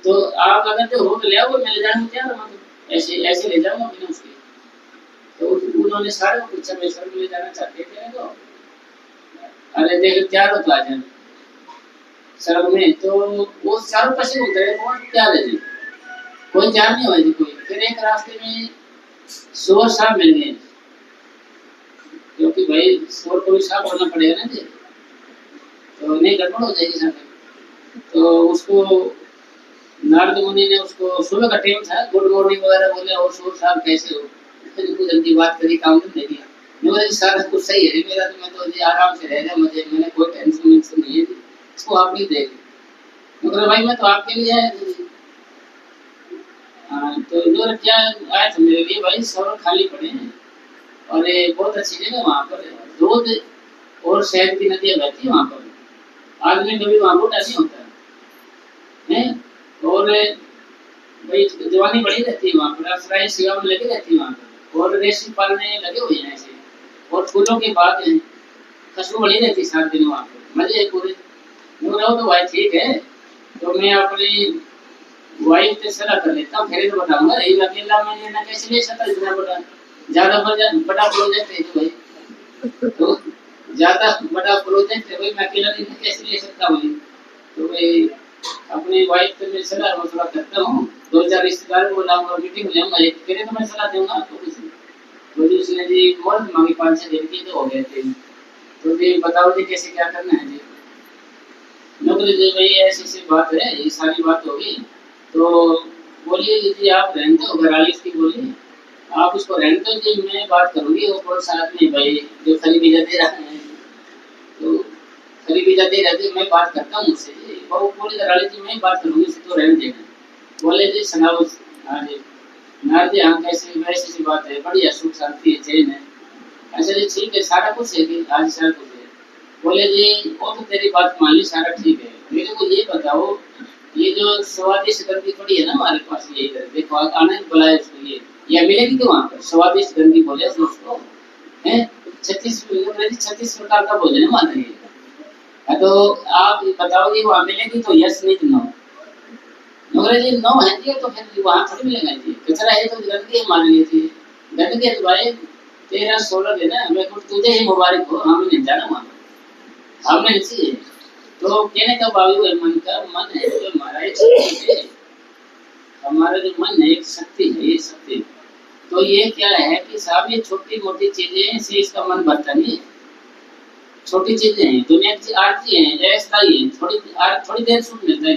[SPEAKER 2] तो आप अगर जो हो तो ले आओ, मैं ले जाने को तैयार हूँ, ऐसे ले जाऊंगा बिना उसके। तो उन्होंने सारे को पूछा मैं सर ले जाना चाहते थे, तो अरे देख तैयार हो तो आ जाना सड़क में, तो वो चारों पासे घूमते रहे, कौन तैयार है जी, कोई तैयार नहीं हुआ जी कोई। फिर एक रास्ते में सुअर साहब मिल गए, क्योंकि भाई सुअर को भी साफ होना पड़ेगा ना जी, तो नहीं गड़बड़ हो जाएगी साहब। तो उसको नारद मुनि ने उसको सुबह का टाइम था, गुड मॉर्निंग वगैरह बोले, और सुअर साहब कैसे हो, कुछ जल्दी बात करी, काम तो नहीं दिया, मेरा सारा कुछ सही है मेरा, तो मैं तो जी आराम से रह रहा मुझे, मैंने कोई टेंशन नहीं है, इसको आप नहीं देख, मगर भाई मैं तो आपके लिए आया था। तो इधर क्या आया था मेरे लिए भाई, सौर खाली पड़े हैं, और ये बहुत अच्छी जगह, वहाँ पर दूध और शहद की नदियाँ बहती है वहाँ पर, आदमी कभी वहाँ बूढ़ा नहीं होता है, और भाई जवानी बड़ी रहती है वहाँ पर, अफसराई सेवा में लगी रहती है वहाँ पर, और रेशम पालने लगे हुए हैं ऐसे, और फूलों के बाग हैं, खुशबू बड़ी रहती है 7 दिन वहाँ पर, मजे है पूरे। तो भाई ठीक है, तो मैं अपनी वाइफ से सलाह कर लेता हूँ, फिर तो बताऊंगा, यही अकेला मैं लेना कैसे ले सकता, इतना बड़ा बड़ा प्रोजेक्ट है भाई, तो ज्यादा बड़ा प्रोजेक्ट है भाई, मैं अकेला कैसे ले सकता हूँ, तो भाई अपनी वाइफ से मैं सलाह मशवरा करता हूँ, दो चार रिश्तेदारों को बुलाऊंगा, मीटिंग लेऊंगा, एक तेरे तो मैं सलाह दूंगा आपको किसी तो जी उसने जी बहुत मांगी 5-6 दिन की तो हो गए थे। तो जी बताओ जी कैसे क्या करना है जी। नौकरी जी भाई ऐसी ऐसी बात है, ये सारी बात होगी तो बोलिए जी आप रहने दो, घर वाली इसकी बोलिए आप उसको रहने दो जी, मैं बात करूंगी वो कौन सा आदमी भाई जो खरीदी जाते रहा है तो खरीदी जाते रहते मैं बात करता हूँ उससे जी, वो बोले घर वाली जी मैं बात करूंगी उससे तो रहने देना। बोले जी सुनाओ। हाँ जी नार जी हाँ कैसे वैसी सी बात है, बढ़िया सुख शांति है चैन है। अच्छा जी ठीक है सारा कुछ है कि आज सारा कुछ है। बोले जी वो तो तेरी बात मान ली सारा ठीक है, मेरे को ये बताओ ये जो स्वादिष्ट गंदी पड़ी है ना हमारे पास ये इधर देखो आने बुलाए उसको ये मिलेगी तो वहाँ पर स्वादिष्ट गंदी बोले उसको है 36 प्रकार का भोजन है माना ये। हाँ, तो आप बताओ ये वहाँ मिलेगी तो यस नहीं तो नो। मगर ये नो है जी तो फिर वहाँ थोड़ी मिलेगा जी, कचरा है तो गंदगी मान लीजिए गंदगी है तो भाई 13-16 दिन है मैं तुझे ही मुबारक हो, हमें नहीं जाना वहाँ हमने नहीं। तो कहने का बाबू है मन का मन है जो हमारा एक शक्ति है, हमारा जो मन है एक शक्ति है ये शक्ति। तो ये क्या है कि साहब ये छोटी मोटी चीजें हैं इससे इसका मन भरता नहीं है, छोटी चीजें हैं दुनिया की आरती है अस्थायी है, थोड़ी देर सुख मिलता है।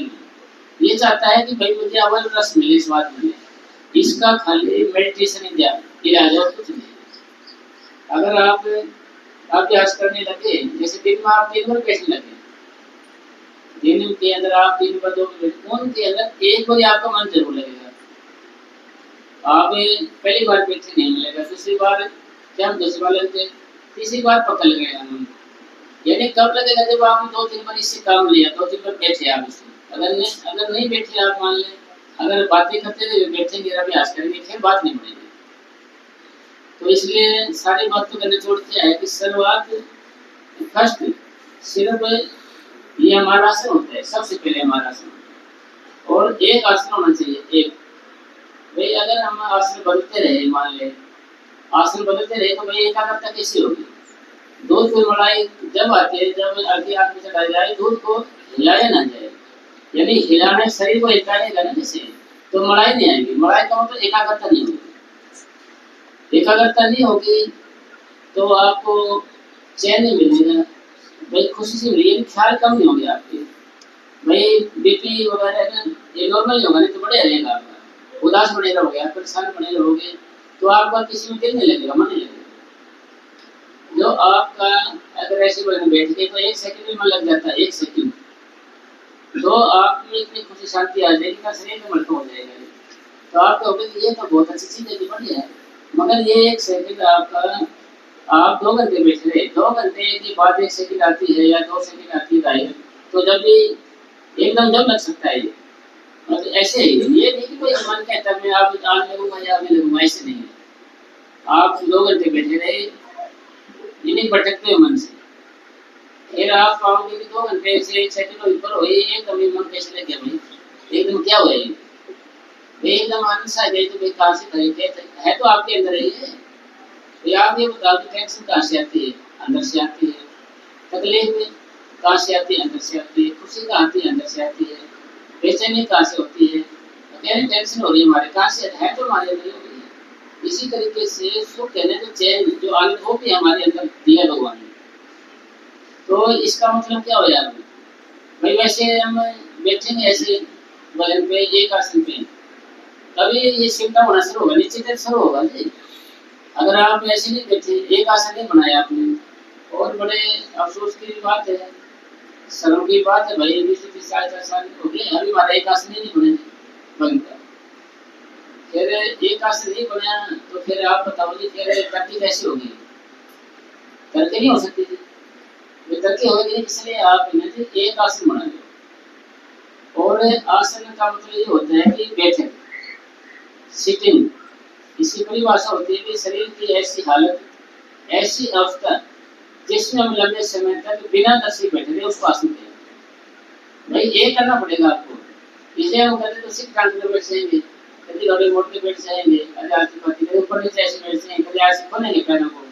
[SPEAKER 2] ये चाहता है कि भाई मुझे अव्वल रस मिले स्वाद मिले, इसका खाली मेडिटेशन ही दिया इलाज और कुछ नहीं। अगर आप अभ्यास करने लगे जैसे दिन में आप 3 बार बैठने लगे दिन के अंदर आप 3 बार 2 मिनट उनके अंदर एक बार आपका मन जरूर लगेगा। आप पहली बार बैठे नहीं मिलेगा, दूसरी बार क्या दूसरी बार लगते तीसरी बार पकड़ लगेगा मन। यानी कब लगेगा जब आपने 2-3 बार इससे काम लिया 2-3 बार बैठे आप इससे। अगर नहीं बैठे आप मान लें अगर बातें करते रहे बैठेंगे अभ्यास करेंगे फिर बात नहीं बढ़ेगी। तो इसलिए सारी बातों का निचोड़ क्या है कि शुरुआत फर्स्ट सिर्फ ये हमारा आसन होता है, सबसे पहले हमारा आसन और एक आसन होना चाहिए एक। भाई अगर हम आसन बदलते रहे मान ले आसन बदलते रहे तो भाई एकाग्रता कैसी होगी। दूध को मलाई जब आती है जब आगे आग में चढ़ाई जाए दूध को हिलाया ना जाए, यानी हिलाने शरीर को हिलाएगा ना जैसे तो मलाई नहीं आएगी, मलाई का मतलब एकाग्रता नहीं होगी। एकाग्रता नहीं होगी तो आपको चैन नहीं मिलेगा, भाई खुशी से मिलेगी, ख्याल कम नहीं होगी आपके, भाई बीपी वगैरह ना ये नॉर्मल नहीं होगा नहीं तो बढ़िया रहेगा आपका, उदास बने रहोगे आप परेशान बने रहोगे तो आपका किसी में दिल नहीं लगेगा मन नहीं लगेगा। जो आपका अगर ऐसे बैठ के तो 1 सेकंड में मन लग जाता है 1 सेकंड तो आप में इतनी खुशी शांति आ जाएगी का शरीर में मलका हो जाएगा। तो आप कहोगे कि ये तो बहुत अच्छी चीज है बढ़िया है, मगर ये 1 सेकंड आपका आप 2 घंटे बैठ रहे 2 घंटे के बाद 1 सेकंड आती है या 2 सेकंड आती है तो जब भी एकदम जब लग सकता है ये मतलब ऐसे ही ये नहीं कि कोई मन कहता मैं आप आज लगूंगा या अभी लगूंगा ऐसे नहीं है। आप 2 घंटे बैठे रहे इन्हीं भटकते मन से फिर आप पाओगे कि 2 घंटे से 1 सेकंड ऊपर हो एकदम मन कैसे लग गया भाई एकदम क्या हुआ ये एकदम आनंद सा गए तो भाई कहाँ से खरीदे है तो आपके अंदर ही है। तो आप ये बताओ कि टेंशन कहाँ से आती है अंदर से आती है, तकलीफ कहाँ से आती है अंदर से आती है, खुशी कहाँ आती है अंदर से आती है, बेचैनी कहाँ से होती है तो कहने टेंशन हो रही है हमारे कहाँ से है तो हमारे अंदर हो रही है। इसी तरीके से सुख कहने तो चैन जो आनंद वो भी हमारे अंदर दिया भगवान ने। तो इसका मतलब क्या हो यार भाई वैसे हम बैठेंगे ऐसे बदन पे एक आसन पे तभी ये सिमटा होना शुरू होगा नीचे शुरू होगा जी। अगर आप ऐसे नहीं बैठे एक आसन नहीं बनाया आपने और बड़े अफसोस की बात है शर्म की बात है भाई 20-30 साल हो गए अभी हमारा एक आसन नहीं बने बनता। फिर एक आसन नहीं बना तो फिर आप बताओ जी फिर तरक्की कैसी होगी, तरक्की नहीं हो सकती थी। तरक्की होगी नहीं इसलिए आप एक आसन बना लो और आसन का मतलब ये होता है कि बैठक सिटिंग इसकी परिभाषा होती है कि शरीर की ऐसी हालत ऐसी अवस्था जिसमें हम लंबे समय तक बिना दर्शी बैठे रहे उसको आसन कहते हैं। भाई ये करना पड़ेगा आपको, इसे हम कहते तो सिर्फ कांटे बैठ जाएंगे कभी लड़े मोड़ के बैठ जाएंगे कभी ऊपर नीचे ऐसे बैठ जाएंगे कभी ऐसे खोलेंगे पैरों को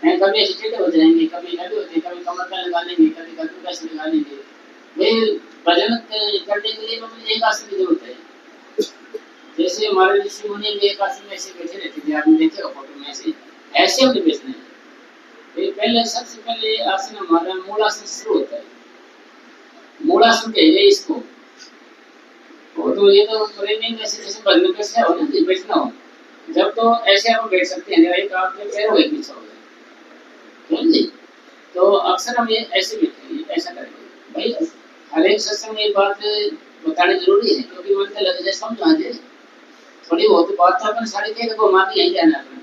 [SPEAKER 2] कभी ऐसे टेढ़े हो जाएंगे कभी लगे होते कभी कमर का लगा लेंगे कभी कभी कैसे लगा लेंगे। भाई भजन करने के लिए मतलब एक आसन की जरूरत है जैसे हमारे ऋषि मुनि भी एक आसन में ऐसे बैठे रहते थे, आपने देखे हो फोटो में, ऐसे हमने बैठना है। तो पहले सबसे पहले आसन हमारा मूलासन शुरू होता है, मूलासन कहते हैं इसको। तो ये तो फ्रेमिंग ऐसे जैसे बदलने कैसे हो ना, बैठना हो जब तो ऐसे आप बैठ सकते हैं, एक आपके पैर हो एक पीछे हो गए, समझ ली। तो अक्सर हम ये ऐसे बैठेंगे, ऐसा करेंगे भाई। हर एक सत्संग में ये बात बतानी जरूरी है, क्योंकि मन के लगे समझ जाए थोड़ी बहुत बात तो अपन सारी कह को मार यही जाना अपने।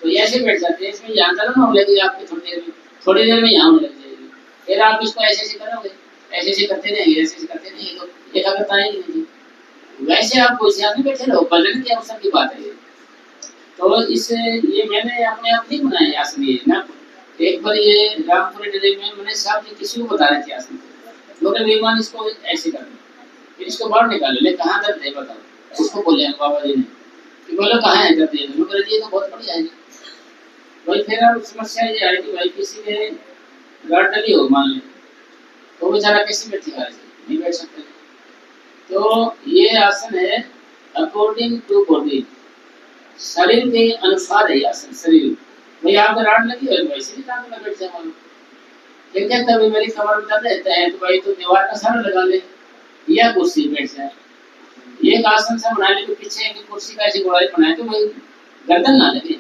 [SPEAKER 2] तो ये ऐसे बैठ जाते हैं, इसमें यहाँ तरह ना हो लगेगी आपकी थोड़ी देर में यहाँ होने लग जाएगी, फिर आप इसको ऐसे ऐसे करोगे, ऐसे ऐसे करते रहेंगे, ऐसे ऐसे करते रहेंगे, तो एकाग्रता आएगी नहीं। वैसे आप कोई आदमी बैठे रहो, भजन के अवसर की बात है। तो इस ये मैंने अपने आप नहीं बनाए आसन, ये ना एक बार ये रामपुर जिले में मैंने साहब जी किसी को बता रहे थे आसन, लोग मेहमान इसको ऐसे कर, फिर इसको बाहर निकाले, ले कहाँ दर्द है बताओ, उसको बोले हैं बाबा जी ने कि बोलो कहाँ है दर्द है, ये तो बहुत बढ़िया है भाई। फिर अब समस्या ये आई कि भाई किसी ने गार्ड डली हो मान ले, तो बेचारा कैसे बैठेगा, नहीं बैठ सकते। तो ये आसन है अकॉर्डिंग टू बॉडी, शरीर के अनुसार है आसन। शरीर भाई आपको राड लगी हो वैसे भी काम में बैठ जाओ, लेकिन कभी मेरी कमर में दर्द रहता है तो भाई तो दीवार का सहारा लगा ले या कुर्सी बैठ जाए। ये आसन से बनाने के पीछे की कुर्सी का ऐसी गोलाई बनाए तो भाई गर्दन ना लगे,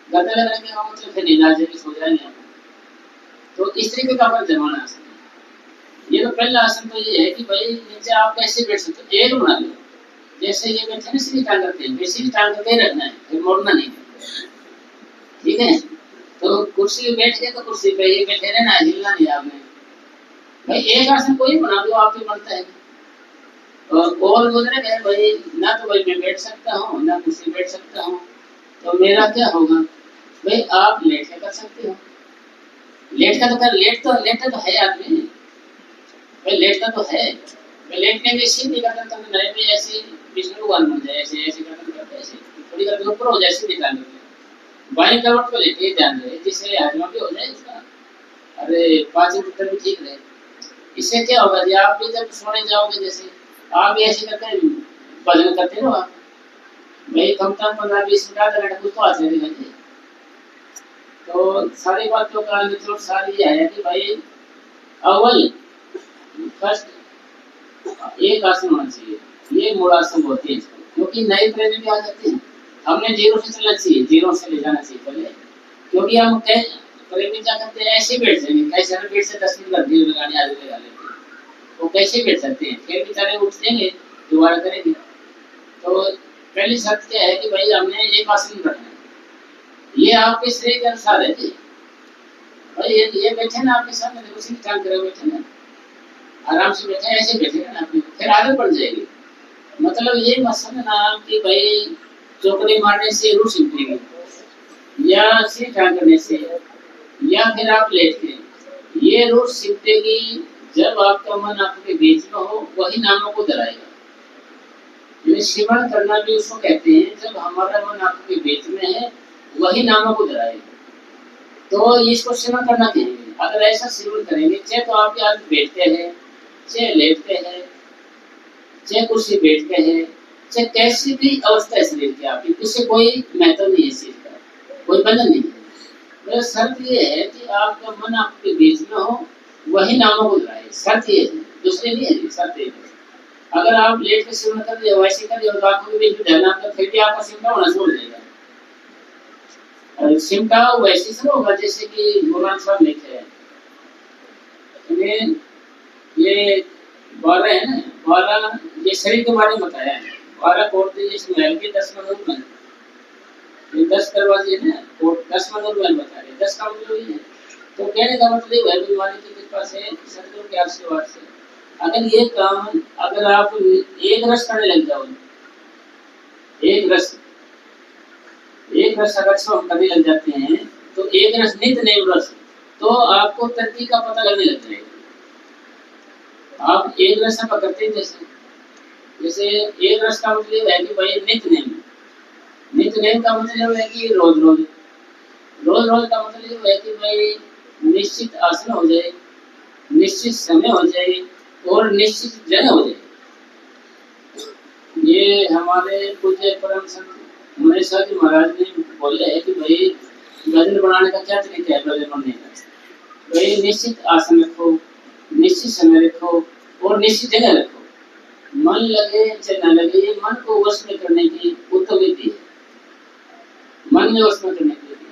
[SPEAKER 2] गर्दन लगने के मतलब फिर नींद आ जाएगी, सो जाएंगे। तो इस तरीके का अपन जमाना आसन है। ये तो पहला आसन तो ये है कि भाई नीचे आप कैसे बैठ सकते हो, एक बना लो, जैसे ये बैठे ना सीधी टांग करते हैं, वैसे ही टांग करके रखना है, फिर मोड़ना नहीं, ठीक है। तो कुर्सी पे बैठ के तो कुर्सी पे ये बैठे रहना, हिलना नहीं आपने। भाई एक आसन कोई बना दो, आपके बनता है। और गुजरे गए भाई ना, तो भाई मैं बैठ सकता हूँ ना कुर्सी बैठ सकता हूँ, तो मेरा क्या होगा भाई, आप लेट के कर सकते हो, लेट का तो कर, लेट तो है आदमी भाई, लेट का तो है। लेटने में सीधी गर्दन करते नए में ऐसे विष्णु भगवान बन जाए, ऐसे ऐसे गर्दन करते, ऐसे थोड़ी गर्दन ऊपर हो जाए, सीधी टांग करते बाएं करवट को लेके ध्यान रहे, जिससे हजमा भी हो जाए इसका, अरे पाचन तंत्र भी ठीक रहे। इससे क्या होगा जी, आप भी जब सोने जाओगे जैसे आप ऐसे करते भजन करते रहो आप भाई, कम से कम 15-20 मिनट आधा घंटा कुछ तो आते रहेंगे। तो सारी बातों का निचोड़ सारी ये है कि भाई अव्वल फर्स्ट एक आसन होना चाहिए, ये मूलासन बोलते हैं इसको, क्योंकि नए प्रेमी भी आ जाते हैं, हमने जीरो से चलना चाहिए, जीरो से ले जाना चाहिए पहले, क्योंकि हम प्रेमी क्या करते हैं ऐसे बैठ जाएंगे, कैसे हम बैठ से 10 मिनट लग भीड़ लगाने आगे लगा लेते हैं, वो कैसे बैठ सकते हैं, फिर बेचारे उठ जाएंगे दोबारा करेंगे। तो पहली शर्त क्या है कि भाई हमने एक आसन रखना है, ये आपके शरीर के अनुसार है जी भाई। ये बैठे ना आपके सामने, देखो सीधी टांग करे बैठे ना, आराम से बैठे, ऐसे बैठे ना आप, फिर आदत पड़ जाएगी। मतलब ये मत समझना कि भाई चौकड़ी मारने से रूह सिमटेगी, या सीधी टांग करने से, या फिर आप लेट के, ये रूह सिमटेगी जब आपका मन आपके बीच में हो, वही नामों को धराएगा। सिमरण करना भी उसको कहते हैं, जब हमारा मन आपके बीच में है वही नामों को धराएगा, तो इसको सिमरण करना कहेंगे। अगर ऐसा सिमरण करेंगे, चाहे तो आपके हाथ बैठते हैं, चाहे लेटते हैं, चाहे कुर्सी बैठते हैं, चाहे कैसी भी अवस्था है शरीर की आपकी, इससे कोई महत्व नहीं है, इस चीज का कोई बंधन नहीं है। शर्त ये है कि आपका मन आपके बीच में हो, वही नामों को धराए, शर्त ये है, दूसरी नहीं है, शर्त ये है। अगर आप लेट के सिमरण कर दिया, वैसे कर दिया, तो आपको भी बीच में ध्यान आपका, फिर भी आपका सिमटा होना छोड़ देगा। सिमटा वैसे से होगा जैसे कि गुरु साहब लिखे हैं, ये 12 है ना, 12 ये शरीर के बारे में बताया है, 12 कोट इस महल के 10 मनोर में, ये 10 दरवाजे है ना, कोट 10 मनोर में बता रहे, 10 का मतलब ये है। तो कहने का मतलब है भगवान की कृपा से, सतगुरु के आशीर्वाद से, अगर ये काम अगर आप एक रस करने लग जाओ, एक रस अगर हम करने लग जाते हैं, तो एक रस नित्य नैव रस, तो आपको तरक्की का पता लगने लग जाएगा। आप एक रस पकड़ते हैं, जैसे एक रस का मतलब है कि भाई नित्य नेम का मतलब है कि रोज रोज का मतलब है कि भाई निश्चित आसन हो जाए, निश्चित समय हो जाए और निश्चित जगह हो जाए। ये हमारे पूज्य परम संत महेश जी महाराज ने बोले है कि भाई भजन बनाने का क्या तरीका है। भजन बनने का भाई निश्चित आसन रखो, निश्चित समय रखो और निश्चित जगह रखो। मन लगे चाहे न लगे, ये मन को वश में करने की उत्तम विधि है। मन में वश में करने की विधि।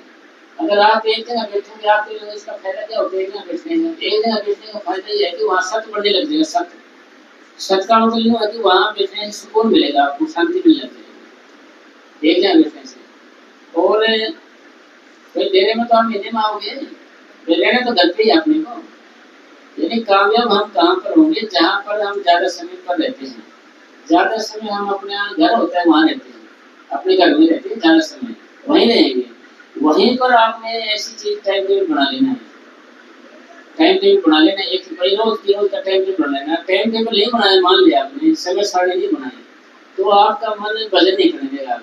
[SPEAKER 2] अगर आप एक जगह बैठोगे, आपके लिए इसका फायदा क्या होता है? एक जगह बैठने का, एक जगह बैठने का फायदा ये है कि वहाँ सत्य बढ़ने लग जाएगा। सत्य सत्य का मतलब ये है कि वहाँ बैठने से सुकून मिलेगा, आपको शांति मिलने लग जाएगी एक जगह बैठने से। और कोई डेरे में तो आप महीने में आओगे, रहना तो घर पे ही अपने को। यानी कामयाब हम कहाँ पर होंगे? जहाँ पर हम ज्यादा समय पर रहते हैं। ज्यादा समय हम अपने घर होता है वहाँ रहते हैं, अपने घर में रहते हैं, ज्यादा समय वहीं रहेंगे। वहीं पर आपने ऐसी चीज टाइम टेबल बना लेना है। टाइम टेबल बना लेना, एक रोज की रोज का टाइम टेबल बना लेना। टाइम टेबल नहीं बनाया, मान लिया आपने, समय सारणी नहीं बनाई, तो आपका मन भजन नहीं करने देगा।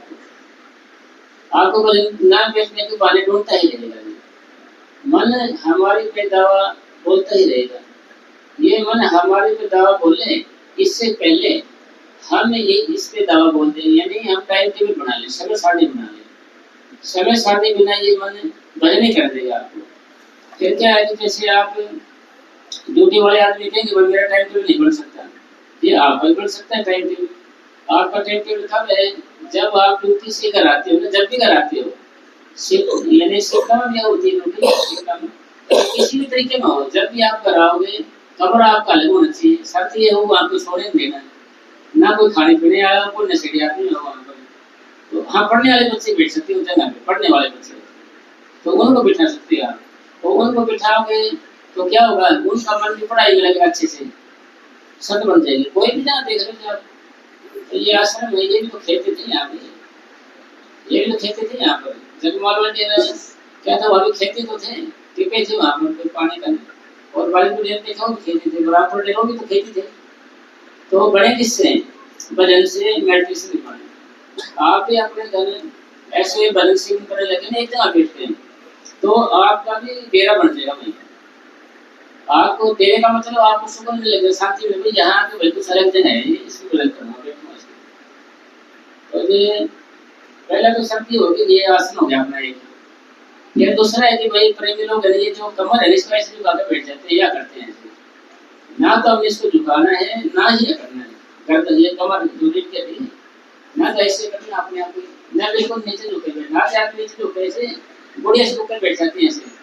[SPEAKER 2] आपको भजन ना बैठने के बहाने ढूंढता ही रहेगा। मन हमारी पे दावा बोलता ही रहेगा। ये मन हमारे पे दावा बोले, इससे पहले हम ये इस पे दावा बोल दें, यानी हम टाइम टेबल बना लें, समय सारणी बना लें। समय सारणी बिना ये मन भजन नहीं कर देगा आपको। फिर क्या है कि जैसे आप ड्यूटी वाले आदमी कहेंगे भाई मेरा टाइम टेबल नहीं बन सकता, ये आप बन सकता है टाइम टेबल। आपका टाइम टेबल कब है? जब आप ड्यूटी से घर आते हो ना, जब भी घर आते हो, यानी शिफ्ट में क्या होती है ड्यूटी, किसी भी तरीके में हो, जब भी आप घर आओगे कमरा आपका अलग होना चाहिए। शर्त ये हो आपको सोने देना, ना कोई खाने पीने आया, कोई नशेड़ी आदमी हो वहाँ पर। तो हाँ, पढ़ने वाले बच्चे बैठ सकते हो जगह पे, पढ़ने वाले बच्चे तो उनको बिठा सकते हो आप। तो उनको बिठाओगे तो क्या होगा? उनका मन भी पढ़ाई में लगेगा, अच्छे से सत बन जाएगी। कोई भी जहाँ देख रहे आप, तो ये आश्रम है, ये भी तो खेती थी यहाँ पे, ये भी तो खेती थी यहाँ पर। जगमाल क्या था, वहाँ भी खेती तो थे, टिपे थे वहाँ पर, कोई पानी का नहीं। और बालीपुर देखा हो खेती थे, बराबर डेरों भी तो खेती थे। तो बड़े किससे? भजन से, मेडिटेशन से बने। आप भी अपने घर ऐसे भजन सिंह करने लगे ना, एक जगह बैठते हैं, तो आपका भी डेरा बन जाएगा भाई। आपको डेरे का मतलब आपको सुकून मिलने लगेगा, शांति मिलेगी। यहाँ पे बिल्कुल सरक जगह है, इसको भजन करना बैठना। तो ये पहला तो शर्त ये होगी, ये आसन हो गया अपना एक। ये दूसरा है कि भाई प्रेमी लोग है, ये जो कमर है इसको ऐसे झुका के बैठ जाते हैं या करते हैं। ना तो हमें इसको झुकाना है, ना ही करना है। करते ये कमर यूनिट के लिए ना तो ऐसे करना अपने आप, ना बिल्कुल नीचे झुके बैठ, ना आप नीचे झुके ऐसे बुढ़िया से ऊपर बैठ जाते हैं। ऐसे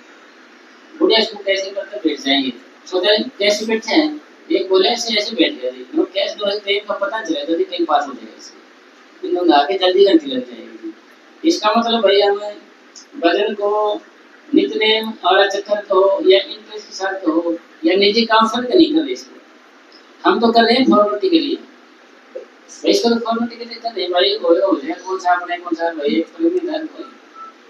[SPEAKER 2] बुढ़िया से कैसे करके बैठ जाएंगे, सोचा कैसे बैठे हैं। एक बोले ऐसे ऐसे बैठ गए, लोग कैसे दो ट्रेन का पता चलेगा, जल्दी ट्रेन पास हो जाएगा, ऐसे लोग आगे जल्दी घंटी लग जाएगी। इसका मतलब भाई हमें भजन को नित्यनेम और चक्कर को या इंटरेस्ट के साथ हो या निजी काम समझ नहीं कर रहे। इसको हम तो कर रहे हैं फॉर्मेलिटी के लिए, इसको तो फॉर्मेलिटी के लिए कर रहे हैं भाई। हो जाए कौन सा अपने कौन सा भाई एक तो भी दान कोई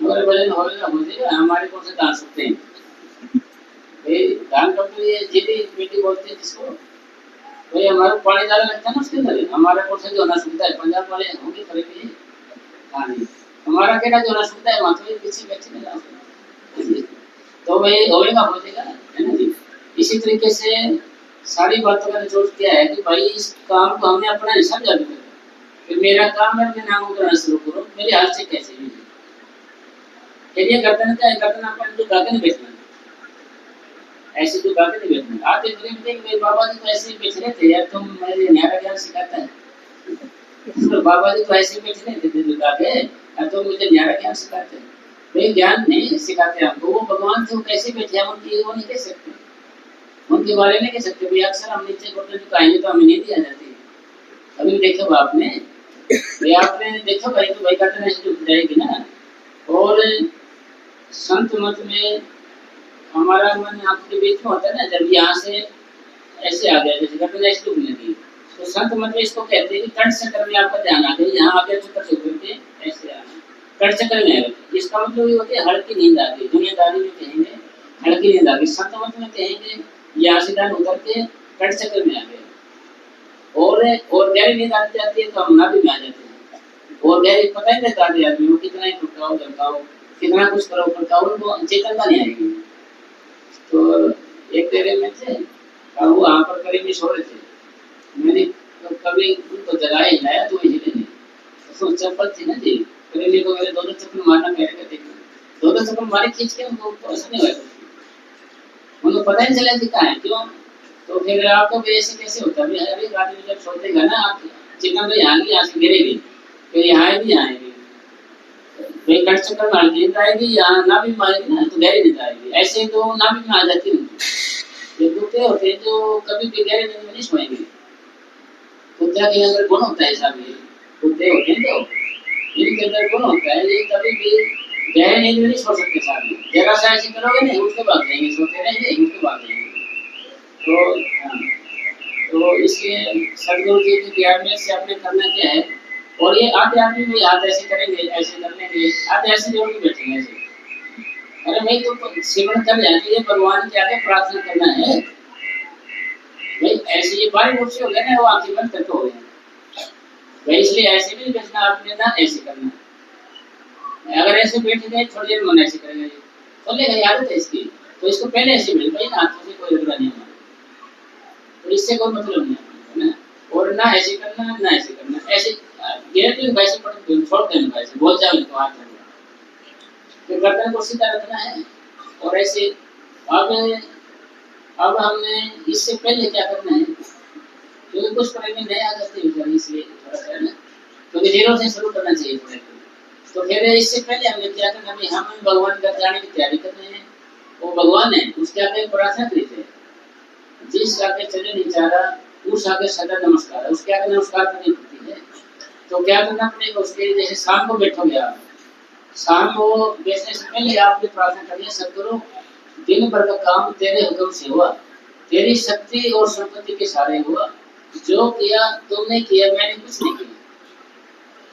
[SPEAKER 2] मगर भजन होगा हो जाएगा। हमारे कौन से दान सकते हैं भाई? दान करते हुए जीती बेटी बोलते हैं जिसको भाई, हमारा पानी ज्यादा लगता है ना उसके अंदर। हमारा कौन सा जो होना सुनता है, पंजाब वाले होंगे करेंगे कहानी, हमारा केड़ा जो होना सुनता है वहाँ तो पीछे बैठे नहीं। तो भाई होएगा हो जाएगा, है ना जी। इसी तरीके से सारी बातों का निचोड़ क्या है कि भाई इस काम को हमने अपना हिसाब जारी कर, फिर मेरा काम है अपने नाम करना शुरू करो, मेरे हाथ से कैसे भी ये गर्दन क्या है, गर्दन अपन जो गाके नहीं बैठना, ऐसे तो गाके नहीं बैठना। आप एक दिन देख मेरे बाबा जी तो ऐसे ही बैठ रहे थे यार, तुम मेरे न्यारा ज्ञान सिखाता है। तो बाबा जी तो ऐसे ही बैठ रहे थे दिल गाके, तो मुझे न्यारा ज्ञान सिखाते हैं। कोई ज्ञान नहीं सिखाते हमको, वो भगवान थे, वो कैसे बैठे हम उनकी वो नहीं कह सकते, उनके बारे में कह सकते भाई। अक्सर हम नीचे घुटने झुकाएंगे तो हमें नींद आ जाती है। अभी देखो आपने देखो भाई, तो भाई गर्दन ऐसे झुक जाएगी ना। और संत मत में हमारा मन आपके बीच में होता है ना, जब यहाँ से ऐसे आ गया जैसे गर्दन ऐसे झुकने लगी, तो संत मत में इसको कहते हैं कि कंठ चक्र में आपका ध्यान आ गया, यहाँ आगे चक्कर से घूम के ऐसे आना, कंठ चक्र में आएगा। इसका मतलब ये होता है हल्की नींद आ गई। दुनियादारी में कहेंगे हल्की नींद आ गई, संत मत में कहेंगे यहाँ से ध्यान उतर के कंठ चक्र में आ गया। और गहरी नींद आती जाती है तो हम नाभि में आ जाते हैं, और गहरी पता ही रहता है आदमी को, कितना ही टुटाओ धमकाओ, कितना कुछ करो फटकाओ, उनको चेतनता नहीं आएगी। तो एक डेरे में थे और वो वहाँ पर करीब सो रहे थे, मैंने तो कभी उनको जगाया हिलाया तो तो चप्पल थी ना जी, प्रेमी को मेरे दोनों चप्पल मारना कह रहे थे, दोनों चप्पल मारे खींच के, उनको तो ऐसा नहीं हुआ, उनको पता ही नहीं चला कि कहाँ है क्यों। तो फिर आपको भी ऐसे कैसे होता है, हर एक आदमी जब सोचेगा ना आप चिकन तो यहाँ से गिरेगी, फिर यहाँ भी आएगी, भाई कट चक्कर मार नींद आएगी, यहाँ ना भी मारेगी ना तो गहरी नींद आएगी, ऐसे तो ना भी में आ जाती है। ये कुत्ते होते हैं जो कभी भी गहरी नींद में नहीं सोएंगे, कुत्ते के अंदर गुण होता है ऐसा भी, कुत्ते होते हैं तो इनके अंदर गुण होता है, ये कभी भी गहरी नींद में नहीं सो सकते साथ में, जरा सा ऐसे करोगे नहीं उठ के भाग जाएंगे, सोते रहेंगे उठ के भाग जाएंगे। तो हाँ, तो इसलिए सदगुरु जी की ज्ञान में से आपने करना क्या है, और ये आधे आदमी भी हाथ ऐसे करेंगे, ऐसे कर लेंगे, आधे ऐसे जोड़ के बैठेंगे ऐसे, अरे भाई तो सिमरन कर रहे हैं तो ये भगवान के आगे प्रार्थना करना है भाई, ऐसे ये बारी रूप से हो गया ना, वो आंखें बंद करके हो गया भाई, इसलिए ऐसे भी बैठना आपने ना, ऐसे करना, अगर ऐसे बैठ गए थोड़ी देर मन ऐसे करेंगे खोलेगा, आदत है इसकी, तो इसको पहले ऐसे मिल भाई ना, हाथों से कोई झगड़ा नहीं हमारा, तो इससे कोई मतलब नहीं है ना, और ना ऐसे करना ना ऐसे करना, ऐसे गिर भी वैसे पड़ छोड़ देना, वैसे बोल जाओ तो हाथ में, तो गर्दन को सीधा रखना है। और ऐसे अब हमने इससे पहले क्या करना है, क्योंकि कुछ प्रेमी नए आ जाते हैं इसलिए थोड़ा सा ना, क्योंकि जीरो से शुरू करना चाहिए थोड़ा, तो फिर इससे पहले हमने क्या करना है, हम भगवान का जाने की तैयारी कर रहे हैं, वो भगवान है उसके आगे प्रार्थना करते हैं, जिस आगे चले नहीं चाह रहा उस आगे सदा नमस्कार है, उसके आगे नमस्कार करनी पड़ती है। तो क्या करना पड़ेगा उसके, जैसे शाम को बैठोगे आप, शाम को बैठने से पहले आपने प्रार्थना करिए, सदगुरु दिन भर का काम तेरे हुक्म से हुआ, तेरी शक्ति और संपत्ति के सहारे हुआ, जो किया तुमने किया, मैंने कुछ नहीं किया,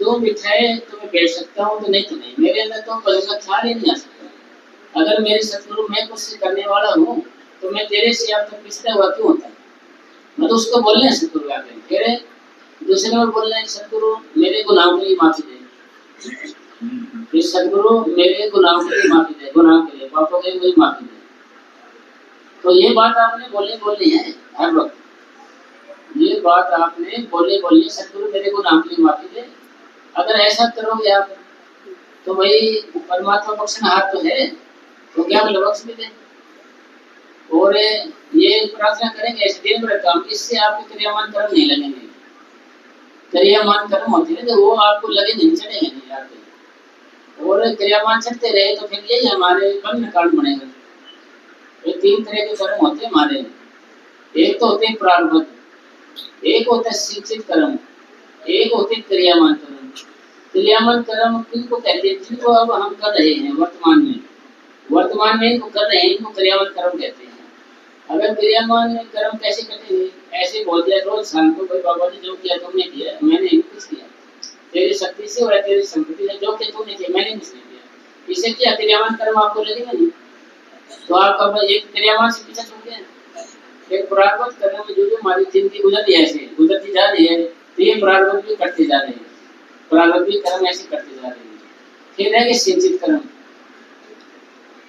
[SPEAKER 2] तू बिठाए तो मैं बैठ सकता हूँ, तो नहीं तो नहीं, मेरे अंदर तो भजन का ख्याल ही नहीं आ सकता, अगर मेरे सदगुरु मैं कुछ करने वाला हूँ तो मैं तेरे से अब तक पिछड़ा हुआ क्यों होता, मैं तो उसको बोलने हैं सदगुरु आगे, फिर दूसरे नंबर बोलना है सदगुरु मेरे गुनाहों के लिए माफी दे, फिर सदगुरु मेरे गुनाहों के लिए माफी दे, गुनाह के लिए पापों के लिए मुझे माफी दे। तो ये बात आपने बोलनी है हर वक्त, ये बात आपने बोलनी है, सदगुरु मेरे गुनाहों के लिए माफी दे। अगर ऐसा करोगे आप तो भाई परमात्मा बख्शना हाथ तो है, तो क्या मतलब बख्श भी दे। और ये प्रार्थना करेंगे ऐसे दिन भर काम, इससे आपके क्रियामान कर्म नहीं लगेंगे, क्रियामान कर्म होते हैं तो वो आपको लगे नहीं, चढ़ेंगे नहीं आते, और क्रियामान चढ़ते रहे तो फिर यही हमारे बंधन कारण बनेगा। ये तीन तरह के कर्म होते हैं हमारे, एक तो होते हैं प्रारब्ध, एक होता है सिंचित कर्म, एक होते हैं क्रियामान कर्म। क्रियामान कर्म किनको कहते हैं, जिनको अब हम कर रहे हैं वर्तमान में इनको कर रहे हैं, इनको क्रियामान कर्म कहते हैं। अगर क्रियामान कर्म कैसे करेंगे, ऐसे बोल दिया रोज शाम को भाई बाबा जी जो किया तुमने किया, मैंने कुछ किया, तेरी शक्ति से और तेरी संपत्ति से जो किया तुमने किया, मैंने कुछ नहीं किया, इसे क्या क्रियामान कर्म आपको लगेगा नहीं, तो आपका एक क्रियामान से पीछा छूट गया। एक प्रारब्ध कर्म में जो हमारी जिंदगी गुजरती है ऐसे गुजरती जा रही है, तो ये प्रारब्ध भी करते जा रहे हैं, प्रारब्ध भी कर्म ऐसे करते जा रहे हैं। फिर है कि सिंचित कर्म,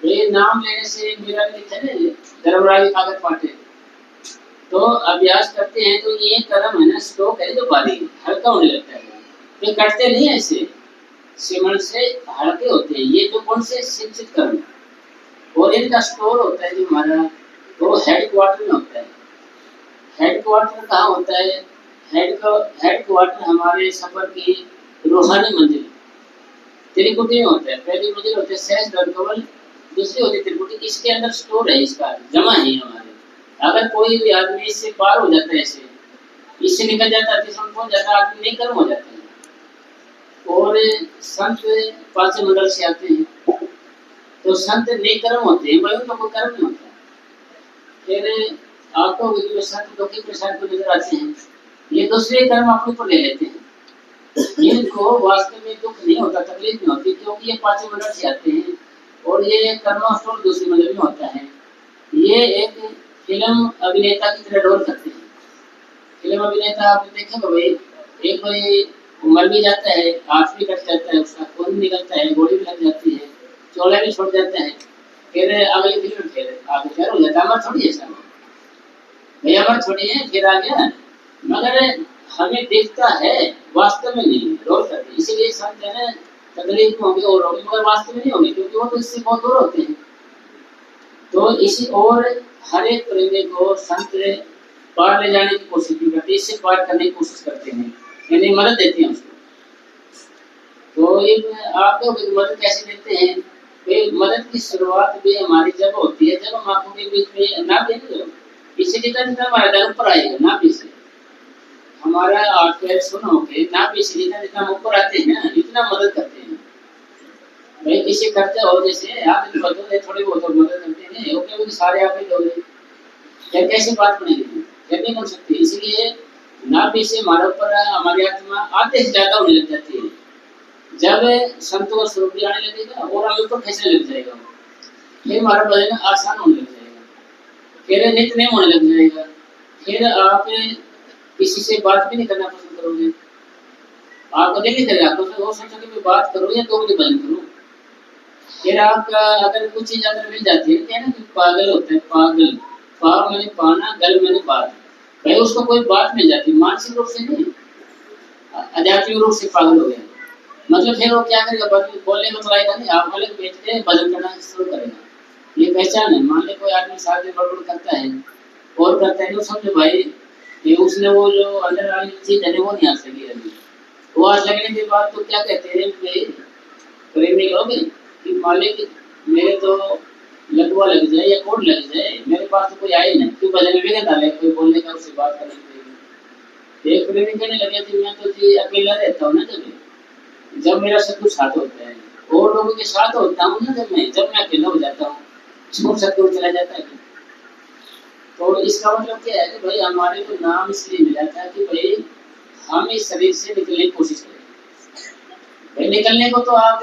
[SPEAKER 2] ये नाम लेने से मेरा लिखा है धर्मराज कागज पाटे, तो अभ्यास करते हैं तो ये कर्म है ना, स्ट्रोक है जो भारी हल्का होने लगता है, तो करते नहीं ऐसे सिमरन से हल्के होते हैं, ये तो कौन से सिंचित कर्म, और इनका स्टोर होता है जो हमारा, तो हेड क्वार्टर में होता है। हेड क्वार्टर कहाँ होता है, हेड क्वार्टर हमारे सफर की रूहानी मंजिल त्रिकुटी में होता है। पहली मंजिल होती है सहज कवल, दूसरी होती है त्रिकुटी, इसके अंदर स्टोर है, इसका जमा है हमारे। अगर कोई भी आदमी इससे पार हो जाता है, ऐसे इससे निकल जाता है, तीसरा पहुंच जाता है, आदमी नहीं कर्म हो जाता है। और संत पांचवें मंडल से आते हैं, तो संत नेकर्म होते हैं, वही उनको कर्म नहीं होता। फिर आपको जो संत दुखी प्रसाद को नजर आते हैं, ये दूसरे कर्म अपने ऊपर ले लेते हैं, इनको वास्तव में दुख नहीं होता, तकलीफ नहीं होती, क्योंकि ये पांचवें मंडल से आते हैं, और ये कर्मास्टोर दूसरी मंडल में होता है। ये एक फिल्म अभिनेता की तरह रोल करते हैं। फिल्म अभिनेता आपने देखा भाई, एक कोई मर भी जाता है, हाथ भी कट जाता है, उसका खून भी निकलता है, गोली भी लग जाती है, चोला भी छोड़ जाता है, फिर अगली फिल्म फिर आगे हो जाता है। अमर थोड़ी है सब भैया, अमर थोड़ी है, फिर आ गया, मगर हमें दिखता है, वास्तव में नहीं, रोल करते हैं। इसीलिए संत है ना तकलीफ में होंगे और होंगे, मगर वास्तव में नहीं होंगे, क्योंकि वो तो इससे बहुत दूर होते हैं। तो इसी और हर एक प्रेमी को संत पार ले जाने की कोशिश भी करते हैं, इससे पार करने की कोशिश करते हैं, यानी मदद देते हैं उसको। तो ये आपको मदद कैसे देते हैं? मदद की शुरुआत भी हमारी जब होती है, जब हम आंखों के बीच में ना देंगे, इससे जितना हमारा धर्म पर आएगा ना पीछे, हमारा आंखें सुनो के ना पीछे जितना हम ऊपर आते हैं ना, इतना मदद करते हैं। भाई किसी करते हो जैसे आप बदल थोड़ी बहुत मदद करते हैं, ओके वो सारे आप ही दोगे, क्या कैसी बात बनेगी? क्या नहीं बन सकती। इसलिए ना पीछे हमारे ऊपर हमारी आत्मा आधे से ज्यादा होने लग जाती है। जब संतों का स्वरूप भी आने लगेगा और हमें ऊपर खींचने लग जाएगा, फिर हमारा भजन आसान होने लग जाएगा, फिर नित्य नहीं होने लग जाएगा, फिर आप किसी से बात भी नहीं करना पसंद करोगे। आपको देखिए करेगा तो वो सोचो कि मैं बात करूँ या 2 बजे भजन करूँ। फिर आपका अगर कुछ चीज अगर मिल जाती है, क्या ना कि पागल होते हैं, पागल, पा मैंने पाना, गल मैंने बात, भाई उसको कोई बात मिल जाती है, मानसिक रूप से नहीं, आध्यात्मिक रूप से पागल हो गया, मतलब फिर वो क्या करेगा, बोलने को तो आएगा नहीं, आप वाले बैठ के भजन करना शुरू करेगा। ये पहचान है। मान ले कोई आदमी साथ में बड़बड़ करता है और करता है, तो समझो भाई कि उसने वो जो अंदर वाली चीज है वो नहीं आ सकी अभी, वो आज लगने के बाद तो क्या कहते हैं प्रेमी लोग कि मालिक मेरे तो लटुआ लग जाए या कोड लग जाए, मेरे पास तो कोई आए नहीं, क्यों भजन में डाले कोई बोलने का, उससे बात करने के लिए। एक प्रेमी कहने लगे कि मैं तो जी अकेला रहता हूँ ना, जब मेरा सब कुछ साथ होता है और लोगों के साथ होता हूँ ना, जब मैं अकेला हो जाता हूँ, छूट सत्य चला जाता है। तो इसका मतलब क्या है कि भाई हमारे को नाम इसलिए मिला था कि भाई हम इस शरीर से निकलने की कोशिश करें। भाई निकलने को तो आप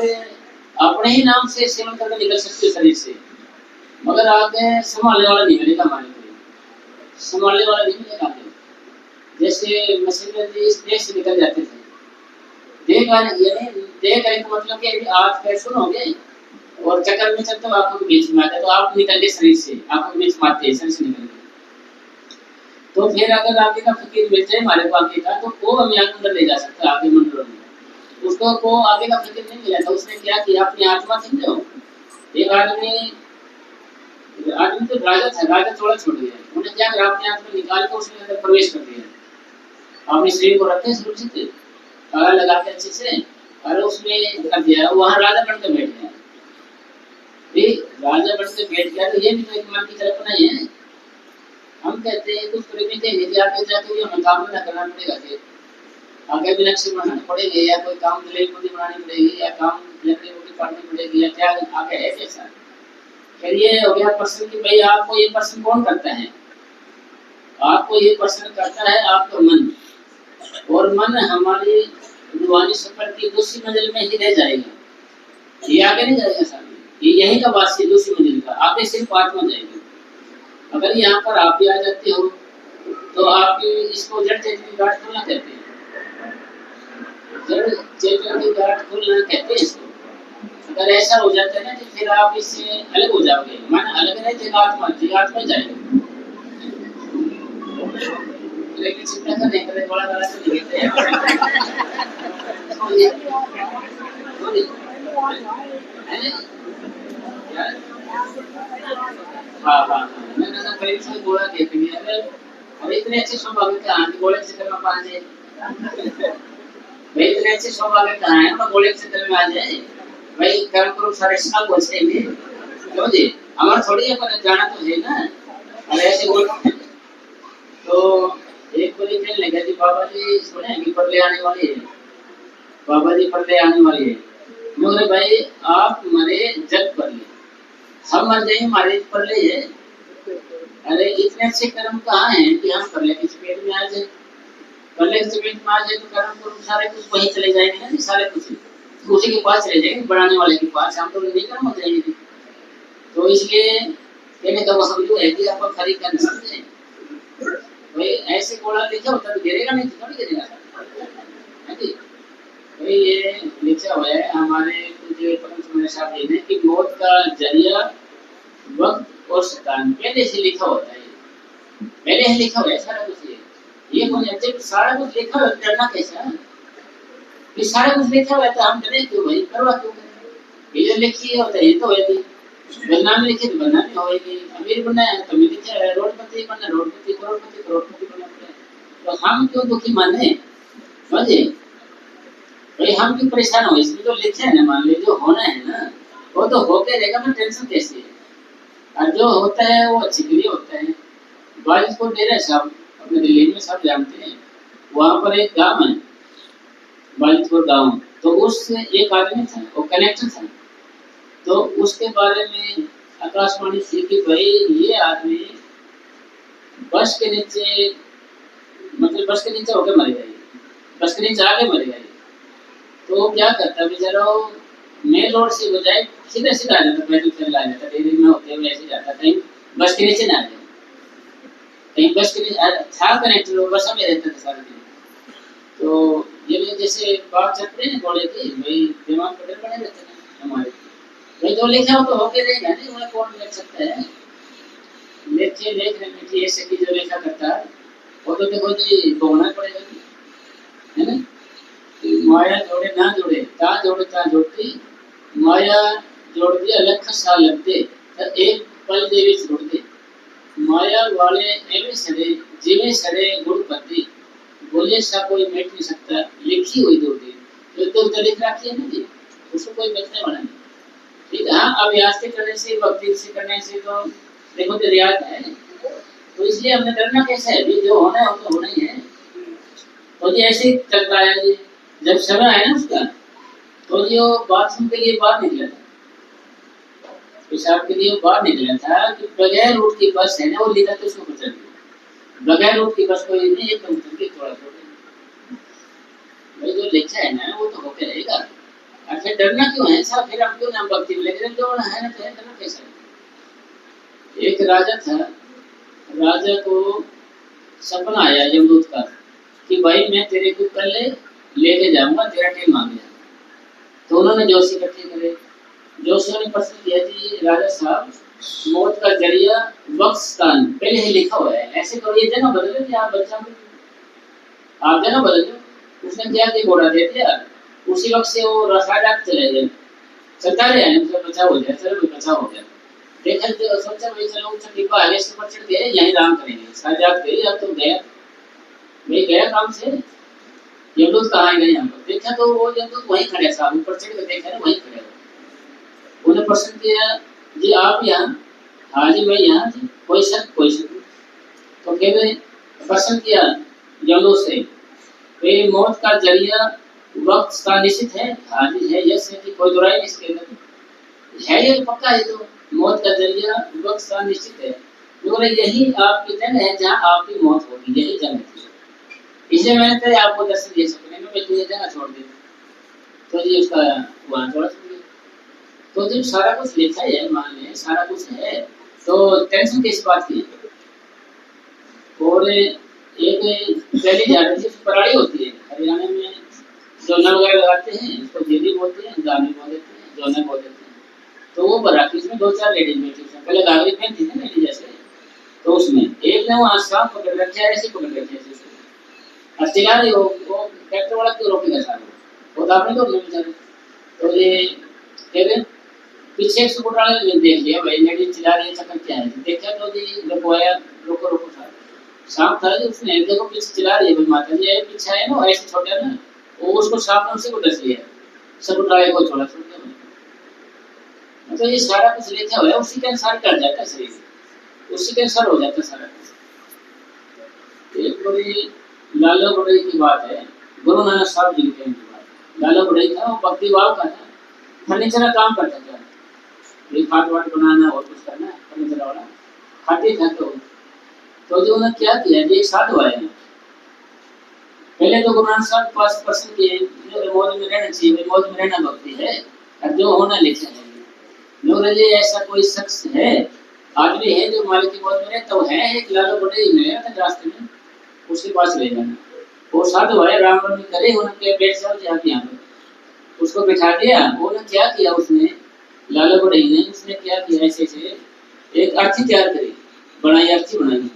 [SPEAKER 2] अपने ही नाम से सेवन करके निकल सकते हो शरीर से, मगर आगे संभालने वाला नहीं मिलेगा, हमारे को संभालने वाला नहीं मिलेगा। जैसे मसीह इस देश से निकल जाते थे, देख का मतलब क्या है, आप फिर सुनोगे और चक्कर में चलते हो, आपको बीच में आता है तो आप निकल गए शरीर से, आपको बीच में आते हैं शरीर से निकल गए। तो फिर अगर आगे का फकीर मिल जाए हमारे को आगे का, तो वो हमें अंदर ले जा सकता है आगे मंदिरों में। उसको को आगे का फकीर नहीं मिला था, उसने क्या किया, अपनी आत्मा थी जो एक आदमी तो राजा था, राजा थोड़ा छोड़ गया, उन्हें क्या करा, अपने आत्मा निकाल के उसके अंदर प्रवेश कर दिया, अपने शरीर को रखे सुरक्षित ताला लगा के अच्छे से, और उसमें कर दिया, वहां राजा बनकर बैठ गया। राजा बनकर बैठ गया तो ये भी तो एक मन की कल्पना ही है। हम कहते हैं कुछ प्रेमी कहेंगे कि आगे जाके भी हमें काम न करना पड़ेगा, कि आगे भी नक्शे बनाने पड़ेंगे, या कोई काम दिल्ली बनानी पड़ेगी, या काम लकड़ी वकड़ी काटनी पड़ेगी, या क्या आगे है कैसा। फिर ये हो गया प्रश्न कि भाई आपको ये प्रश्न कौन करता है, आपको ये प्रश्न करता है आपका मन, और मन हमारी रूहानी सफर की दूसरी मंजिल में ही रह जाएगा, ये आगे नहीं जाएगा सामने, ये यही का वासी दूसरी मंजिल का, आगे सिर्फ आत्मा जाएगी। अगर यहाँ पर आप भी आ जाते हो तो आपकी इसको जड़ चेतन की गांठ खोलना कहते हैं, जड़ चेतन की गांठ खोलना कहते हैं इसको। अगर ऐसा हो जाता है ना तो फिर आप इससे अलग हो जाओगे, मन अलग रहे, जीवात्मा जाएगा। लेकिन चिंता करने के थोड़ा थोड़ा से लिखते हैं। हाँ, मैंने ना करीब से गोला देख लिया, अरे इतने अच्छे सौभाग्य कहाँ है, गोले से कर्म पा जाए, भाई इतने अच्छे सौभाग्य कहाँ है, मैं गोले से कर्म आ जाए, भाई कर्म करो सारे साल बचे हैं, क्यों जी, हमारा थोड़ी है पर जाना तो है ना, अरे ऐसे बोल। तो एक बार कहने लगा जी बाबा जी सुने कि परले आने वाली है, बाबा जी परले आने वाली है, मगर भाई आप मरे जग परले, हम मर जाए हमारे परले है, अरे इतने अच्छे कर्म कहाँ हैं कि हम परले की चपेट में आ जाए, परले की चपेट में आ जाए तो कर्म करो सारे कुछ वहीं चले जाएंगे ना, सारे कुछ उसी के पास चले जाएंगे, बढ़ाने वाले के पास, हम तो नहीं कर्म हो जाएंगे। तो इसलिए कहने का मतलब जो है कि आप खरीद कर नहीं सकते, भाई ऐसे घोड़ा लिखा होता तो गिरेगा नहीं, तो थोड़ी गिरेगा, है कि भाई ये लिखा हुआ है हमारे जो परम साहब जी ने कि मौत का जरिया वक्त और शैतान पहले से लिखा होता है, पहले से लिखा हुआ है सारा कुछ, ये कौन है? जब सारा कुछ लिखा हुआ है, डरना कैसा है? ये सारा कुछ लिखा हुआ है तो हम डरे क्यों भाई? करवा क्यों करें? ये जो लिखी होता है ये तो होती है, बदनामी लिखी तो बदनामी होगी। अमीर बनना है तो अमीर लिखा है, रोडपति बनना रोडपति, करोड़पति करोड़पति बनना पड़ेगा। तो हम क्यों दुखी माने? समझे भाई, हम क्यों परेशान हो? इसमें तो लिखे है ना, मान लीजिए जो होना है ना वो तो होके रहेगा, मैं टेंशन कैसी है? और जो होता है वो अच्छे के लिए होता है। बाजिदपुर डेरा साहब अपने दिल्ली में सब जानते हैं, वहाँ पर एक गांव है बाजिदपुर गांव, तो उस एक आदमी था, वो कलेक्टर था, तो उसके बारे में आकाशवाणी थी कि भाई ये आदमी बस के नीचे, मतलब बस के नीचे होकर मर गई, बस के नीचे आके मर गई। तो वो क्या करता बेचारा, मेन रोड से बजाय सीधा सीधा आ जाता, पैदल चल आ जाता, डेरी में होते हुए ऐसे जाता, कहीं बस के नीचे ना आ जाए, कहीं बस के नीचे था कनेक्टर, वो बस में रहता था सारा दिन। तो ये लोग जैसे बात चल रही है घोड़े की, भाई दिमाग पर बने रहते हैं हमारे भाई, जो लिखा हो तो होके रहेगा नहीं, उन्हें कौन लिख सकता है? लेखे लेख मीठी ऐसे की जो लिखा करता है वो तो देखो जी भोगना पड़ेगा, है ना? माया जोड़े ना जोड़े ता जोड़े ता जोड़ती, माया जोड़ दिया लख साल लगते तो एक पल दे विच जुड़ते, माया वाले एवे सड़े जिवे सड़े गुड़ पत्ती, बोले सा कोई मिट नहीं सकता लिखी हुई दूरी। तो लिख रखी है ना जी, उसको कोई मिटने वाला नहीं। ठीक है, हाँ अभ्यास के करने से, भक्ति से करने से तो देखो तो रियाज है, तो इसलिए हमने डरना कैसा है? भी जो होना है वो तो होना ही है। तो ये ऐसे ही चलता है जी, जब समय है ना उसका, तो जो बाथरूम के लिए बाहर निकला था, पेशाब के लिए बाहर निकला था कि बगैर रूट की बस है ना, वो लिखा तो उसको पकड़ दिया, बगैर रूट की बस कोई नहीं, एकदम के थोड़ा थोड़ा भाई जो लिखा है ना वो तो होके रहेगा। अच्छा डरना क्यों है साहब? फिर हम क्यों नाम भक्ति में लेकिन जो है ना तो है, डरना कैसा है? एक राजा था, राजा को सपना आया यमदूत का कि भाई मैं तेरे को कल लेके जाऊंगा, तेरा टाइम आ गया। तो उन्होंने जोशी इकट्ठे करे, जोशियों ने प्रश्न किया कि राजा साहब मौत का जरिया वक्त स्थान पहले ही लिखा हुआ है, ऐसे तो ये जगह बदले थे, आप बच्चा आप जगह बदल दो। उसने क्या कि घोड़ा दे दिया, उसी वक्त से वो राजा चले गए, चलता रहे मतलब बचाव हो गया, चलो बचाव हो गया। देखा जो सोचा भाई चलो उठ डिब्बा आगे से पर चढ़ गए, यहीं आराम करेंगे, साजात गए, अब तो गया मैं गया काम से, यमदूत कहाँ गए यहाँ पर? देखा तो वो यमदूत वहीं खड़े साहब, ऊपर चढ़ के देखा ना वहीं खड़े हो। उन्हें प्रश्न किया जी आप यहाँ? हाँ जी मैं यहाँ जी, कोई शक कोई शक। तो फिर प्रश्न किया यमदूत से, वे मौत का जरिया वक्त का निश्चित है? हाँ जी है, यस है जी, कोई बुराई नहीं इसके अंदर है, ये पक्का है, तो मौत का जरिया वक्त का निश्चित है, बोले यही आपकी जंग है जहाँ आपकी मौत होगी, यही जंग है, इसलिए मैंने तो आपको दर्शन दे सकते हैं, मैं तुझे जगह छोड़ दी, तो जी उसका वहाँ थोड़ा छोड़ दिया। तो जब सारा कुछ लिखा है, मान लें सारा कुछ है, तो टेंशन किस बात की? और एक पहली जा रही थी पराड़ी होती है हरियाणा में, जोना वगैरह लगाते हैं, उसको जेली बोलते हैं, गाने बोल देते हैं, जोना बोल देते हैं। तो वो बराती उसमें 2-4 लेडीज बैठी थी, पहले गागरी पहनती थी ना लेडीज जैसे, तो उसमें एक ने वहाँ सांप पकड़ रखा है, ऐसे पकड़ रखे है, और चिल्ला रही हो, वो ट्रैक्टर वाला क्यों रोकेगा साहब, वो तो आपने तो बेचारे। तो ये कह पीछे स्कूटर वाले ने देख लिया, भाई लेडीज चिल्ला रही है, चक्कर क्या है? देखा तो जी रुकवाया, रोको रोको साहब, सांप था जी, उसने देखो पीछे चिल्ला रही है, भाई माता जी पीछे है ना, ऐसे छोटा ना, वो उसको सांप ने उसी को डस लिया, स्कूटर वाले को छोड़ा छोड़ दिया। तो ये सारा कुछ लिखा हुआ है, उसी के अनुसार कर जाता है शरीर, उसी के अनुसार हो जाता है सारा कुछ। एक बड़ी लाला बड़ई की बात है, गुरु नानक साहब जी की बात। लाला बड़ई था, वो भक्ति भाव का था, फर्नीचर का काम करता था, ये खाट वाट बनाना और कुछ करना, फर्नीचर वाला खाते था। तो जो उन्होंने क्या किया, एक साधु आया, पहले तो गुरु नानक साहब पास प्रश्न किए, मौज में रहना चाहिए, मौज में रहना भक्ति है, और जो होना लिखा है। नूरजे ऐसा कोई शख्स है, आदमी है जो मालिक की मौज में रहता, वो है एक लाला बड़ई में रास्ते में, उसके पास ले जाना। वो साधु भाई राम राम करे, उन्होंने बैठ जाओ जी आप यहाँ पर, उसको बिठा दिया। उन्होंने क्या किया, उसने लाला बड़ई ने उसने क्या किया, ऐसे से एक अर्थी तैयार करी, बनाई अर्थी बनाई,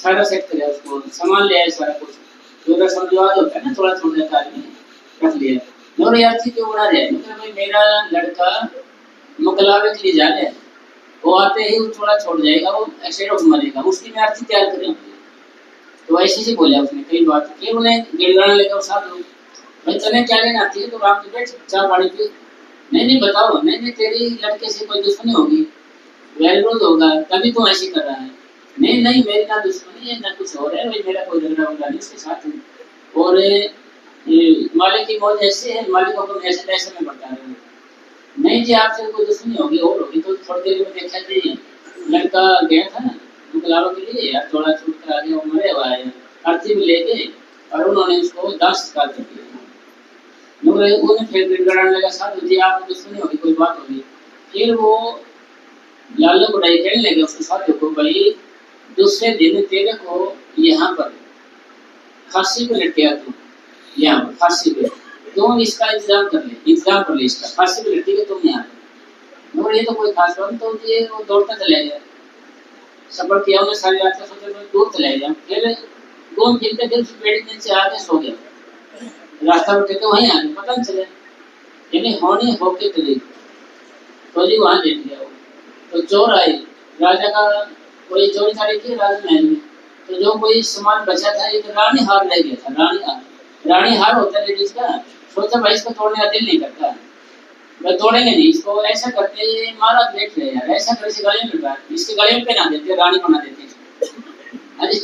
[SPEAKER 2] सारा सेट कर उसको सामान ले आए सारा कुछ जो रस्म रिवाज होता है ना थोड़ा छोड़ जाता आदमी रख लिया और यार चीज क्यों बना रहे मतलब भाई मेरा लड़का मुकलावे के लिए जा रहे हैं वो आते ही वो थोड़ा छोड़ जाएगा वो एक्सीडेंट मरेगा उसकी मैं आरती तैयार करें तो ऐसे से बोला उसने कई बात फिर उन्हें गिड़गाना लेकर साथ हो भाई तने क्या लेना आती है तो राम की बैठ चाय पानी पी नहीं बताओ नहीं तेरी लड़के से कोई दुश्मनी होगी विरोध होगा तभी तो ऐसे कर रहा है नहीं मेरी ना दुश्मनी है ना कुछ और है भाई मेरा कोई झगड़ा होगा नहीं उसके साथ है और मालिक की मौज ऐसे है मालिकों को ऐसे ऐसे में बता रहे हो नहीं जी आपसे कोई दुश्मनी होगी और होगी तो थोड़ी देर में देखा जी लड़का गया था मुकलावा के लिए यार थोड़ा छूट कर आगे वो मरे हुआ है अर्थी भी ले गए और उन्होंने उसको दाह संस्कार कर दिया उन्हें फिर गिड़गड़ाने लगा साथ जी आपको दुश्मनी होगी कोई बात होगी फिर वो लाला बुढ़ाई कहने लगे उसके साथियों को भाई दूसरे दिन तेरे को यहाँ पर फांसी पे लटकेगा तुम यहाँ पर फांसी पे तुम इसका इंतजाम कर ले इसका फांसी पे लटकेगा तुम यहाँ पर और ये तो कोई खास बात तो ये वो दौड़ता चला गया सफर किया उन्हें सारी रात का सोचा मैं दूर चला गया फिर घूम फिर के दिल से पेड़ के नीचे आके सो गया रास्ता उठे तो वहीं आगे पता नहीं चले यानी होनी होके चले तो जी वहाँ लेट गया तो चोर आए राजा का कोई चोरी चारी की राजमहल में तो जो कोई सामान बचा था एक रानी हार रह गया था रानी हार होता है लेडीज का सोचा भाई इसको तोड़ने का दिल नहीं करता मैं तोड़ेंगे नहीं इसको ऐसा करते ये मारा लेट रहे यार ऐसा कर इसे गले में लगा इसके गले में पहना देते रानी बना देते इसको अरे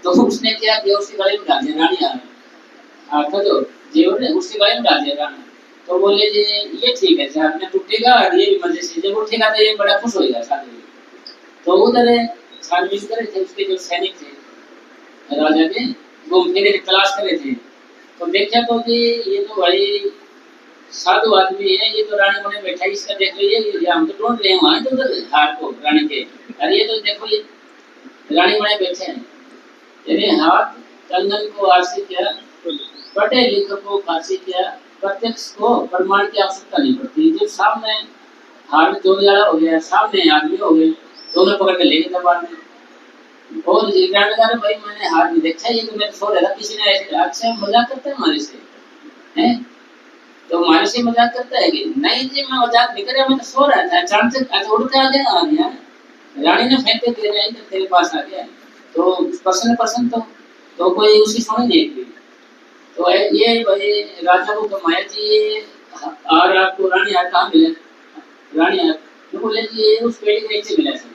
[SPEAKER 2] तो उसने क्या किया उसके गले में डाल दिया रानी हार तो जेवर है उसके गले में डाल दिया रानी तो बोले जी ये ठीक है साहब मैं टूटेगा और ये भी मजे से जब उठेगा तो ये बड़ा खुश होएगा साथ में तो उधर छानबीन करे थे उसके जो सैनिक थे राजा के वो मेरे तलाश करे थे तो देखा तो जी ये तो भाई साधु आदमी है ये तो रानी बने बैठा इसका देख लीजिए हम तो ढूंढ रहे हैं वहां तो उधर हार को रानी के अरे ये तो देखो ये रानी बने बैठे हैं यानी हाथ कंगन को आरसी किया पढ़े लिखे को फांसी किया प्रत्यक्ष को प्रमाण की आवश्यकता नहीं पड़ती जब सामने हार चोरी वाला हो गया सामने आदमी हो गए दोनों पकड़ के लेके दरबार में और जिज्ञासा भाई मैंने हार नहीं देखा ये तो मेरे सो रहा था किसी ने ऐसे अच्छा मजाक करते हैं हमारे से हैं तो हमारे से मजाक करता है कि नहीं जी मैं मजाक नहीं कर रहा मैं तो सो रहा था अचानक से आज उड़ के आ गया रानी ने फेंक के दे रहे हैं तेरे पास आ गया तो पर्सन तो कोई उसकी सुनी नहीं थी तो ये भाई राजा को कमाया जी ये और आपको रानी हार कहाँ मिले रानी हार तो बोले जी ये उस पेड़ के नीचे मिला सब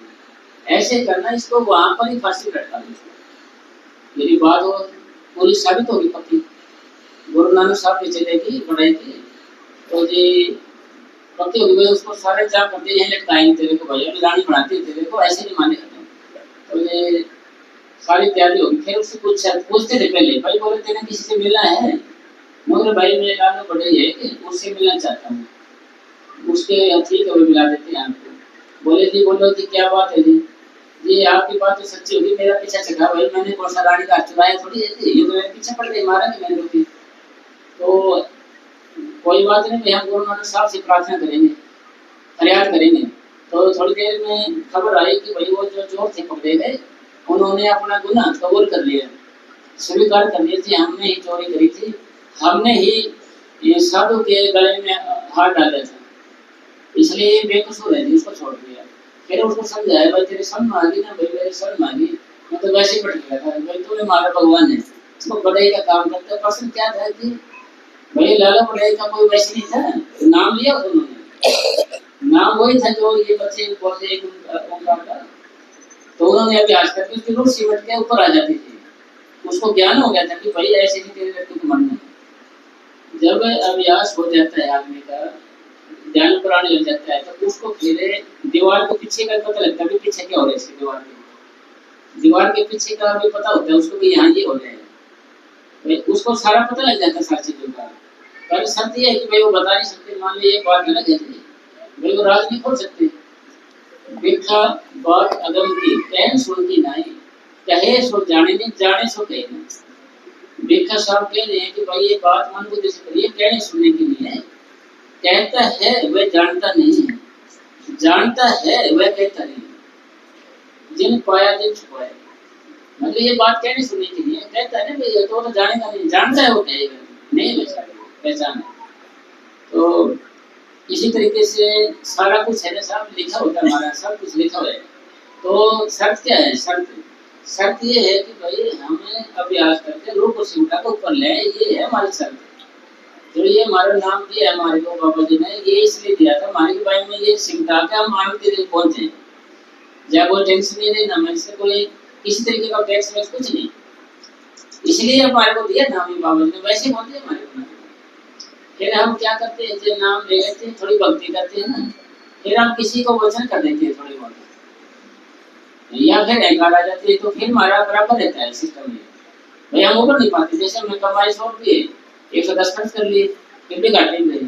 [SPEAKER 2] ऐसे करना इसको वहां पर ही फांसी लटका दो मेरी बात हो पूरी साबित होगी पक्की गुरु नानक साहब ने चलेगी पढ़ाई की तो जी पक्की होगी भाई उसको सारे जाम करते यहीं लटकाएंगे तेरे को भाई अभी रानी बनाते तेरे को ऐसे नहीं मानेगा तो ये सारी तैयारी होगी फिर उससे पूछते थे पहले भाई बोले तेरे किसी से मिलना है मगर भाई मेरे नाम में बड़े है कि उससे मिलना चाहता हूँ उसके ठीक है वो मिला देते हैं आपको बोले जी बोलो जी क्या बात है जी आपकी बात तो सच्ची होगी मेरा पीछा चढ़ा भाई मैंने कौन सा रानी का चुराया थोड़ी है ये तो मेरे पीछे पड़ गई मारा कि मैंने रोकी तो कोई बात नहीं भाई हम गुरु नानक साहब से प्रार्थना करेंगे फरियाद करेंगे तो थोड़ी देर में खबर आई कि भाई वो जो चोर थे पकड़े गए उन्होंने अपना गुनाह कबूल कर लिया स्वीकार कर लिए थे हमने ही चोरी करी थी हमने ही ये साधु के गले में हाथ डाला था इसलिए ये बेकसूर है उसको छोड़ दिया फिर उसको समझाया भाई तेरी शर्म आ गई ना भाई मेरी शर्म आ गई मैं तो वैसे ही भटक गया था भाई तूने मारा भगवान ने इसको बढ़ाई का काम करते पर्सन क्या था कि भाई लाला बढ़ाई का कोई वैसे नहीं था नाम लिया उन्होंने नाम वही था जो ये बच्चे बोलते एक ओंकार का तो उन्होंने अभ्यास करके उसकी रूट सिमट के ऊपर आ जाती थी उसको ज्ञान हो गया था कि भाई ऐसे ही तेरे लड़के को मरना जब अभ्यास हो जाता है आदमी का ध्यान पर आने लग जाता है तो उसको फिर दीवार के पीछे का पता लगता है कि पीछे क्या हो रहा है इसकी दीवार के पीछे का भी पता होता है उसको कि यहाँ ये हो रहा है उसको सारा पता लग जाता है सारी चीजों का पर शर्त ये है कि भाई वो बता नहीं सकते मान लीजिए बात अलग है भाई वो राज नहीं खोल सकते बिखा बात अगम की कहन सुनती नहीं कहे सो जाने नहीं जाने सो कहे नहीं बिखा साहब कह रहे हैं कि भाई ये बात मन बुद्धि से करिए कहने सुनने की नहीं है कहता है वह जानता नहीं है जानता है वह कहता नहीं जिन पाया जिन छुपाया मतलब ये बात कहनी सुननी चाहिए, कहता है ना भाई, तो जानेगा नहीं, जानता है वो कहेगा नहीं बेचारा, पहचान है। तो इसी तरीके से सारा कुछ है ना साहब, लिखा होता है हमारा, सब कुछ लिखा हुआ है। तो शर्त क्या है? शर्त ये है कि भाई हमें अभ्यास करके रूप और सिमटा को ऊपर ले, ये है हमारी शर्त। तो ये हमारा नाम दिया हमारे को बाबा जी ने, ये इसलिए दिया था हमारे भाई में ये सिमटा के हम आनंद के पहुंचे। जब वो टेंशन नहीं ना मैं से कोई किसी तरीके का टैक्स वैक्स कुछ नहीं, इसलिए हमारे को दिया नाम ही बाबा जी ने, वैसे बोलते हैं हमारे को। फिर हम क्या करते हैं, जो नाम ले लेते हैं, थोड़ी भक्ति करते हैं ना, फिर हम किसी को वचन कर देते हैं थोड़ी बहुत, या फिर अहंकार आ जाती है, तो फिर हमारा बराबर रहता है सिस्टम में। भाई हम ऊपर नहीं पाते, जैसे हमने कमाई 100 रुपये 110 खर्च कर लिए, फिर भी घाटे में रहे,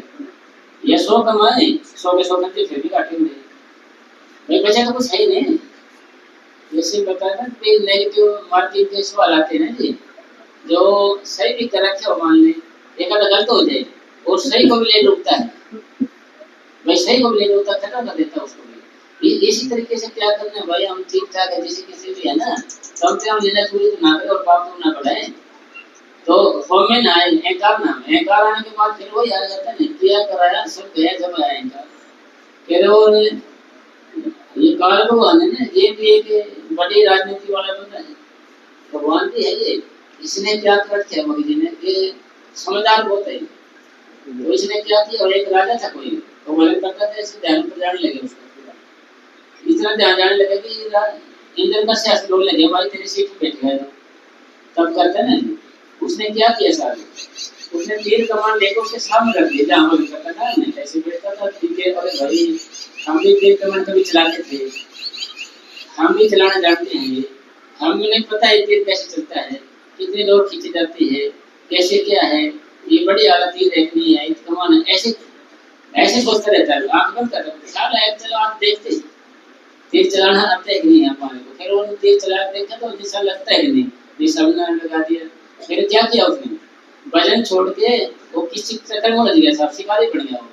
[SPEAKER 2] या 100 कमाए 100 के 100 खर्चे, फिर भी घाटे में रहे, भाई बचा तो कुछ है ही नहीं। जैसे बताया ना कि नेगेटिव मार्केट के सवाल आते हैं ना जी, जो सही भी कर रखे हो, मान ले एक आधा गलत हो जाए और सही को भी ले डूबता है, भाई सही को भी ले डूबता, खत्म कर देता है उसको भी। इसी तरीके से क्या करना है भाई, हम ठीक ठाक है, जैसे किसी भी है ना, कम से कम लेना चोरी तो ना करे और पाप तो ना बढ़ाए, तो फॉर्म में ना आए, अहंकार ना, अहंकार आने के बाद फिर वही आ जाता है, किया कराया सब गया जब आया अहंकार। फिर और ये काल भगवान है ना, ये भी एक बड़ी राजनीति वाला बंदा है, भगवान भी है ये, इसने क्या कर रखा मगज जी ने, ये समझदार बहुत है। तो इसने क्या किया, और एक राजा था कोई, तो मन करता था इसे ध्यान पर जाने लगे, उसको इतना ध्यान जाने लगा कि इंद्र का शासन बोलने लगे भाई तेरी सीट पे बैठ गया, तब करता ना। उसने क्या किया साहब, उसने तीर कमान लेकर उसके सामने रख दिया जहाँ पर करता था ना, ऐसे बैठता था, ठीक है अरे भाई हम भी तीर कमान कभी चलाते थे, हम भी चलाना जानते हैं, ये हमें नहीं पता है तीर कैसे चलता है, कितनी दूर खींची जाती है, कैसे क्या है, ये बड़ी आला तीर देखनी है, कमान ऐसे ऐसे सोचता रहता है, आंख बंद कर साला है, चलो आप देखते तीर चलाना आता है कि नहीं हमारे को। फिर उन्होंने तीर चला देखा तो निशान लगता है कि नहीं, निशान लगा दिया। फिर क्या किया उसने, भजन छोड़ के वो किसी चक्कर में लग गया साहब, शिकारी बन गया वो,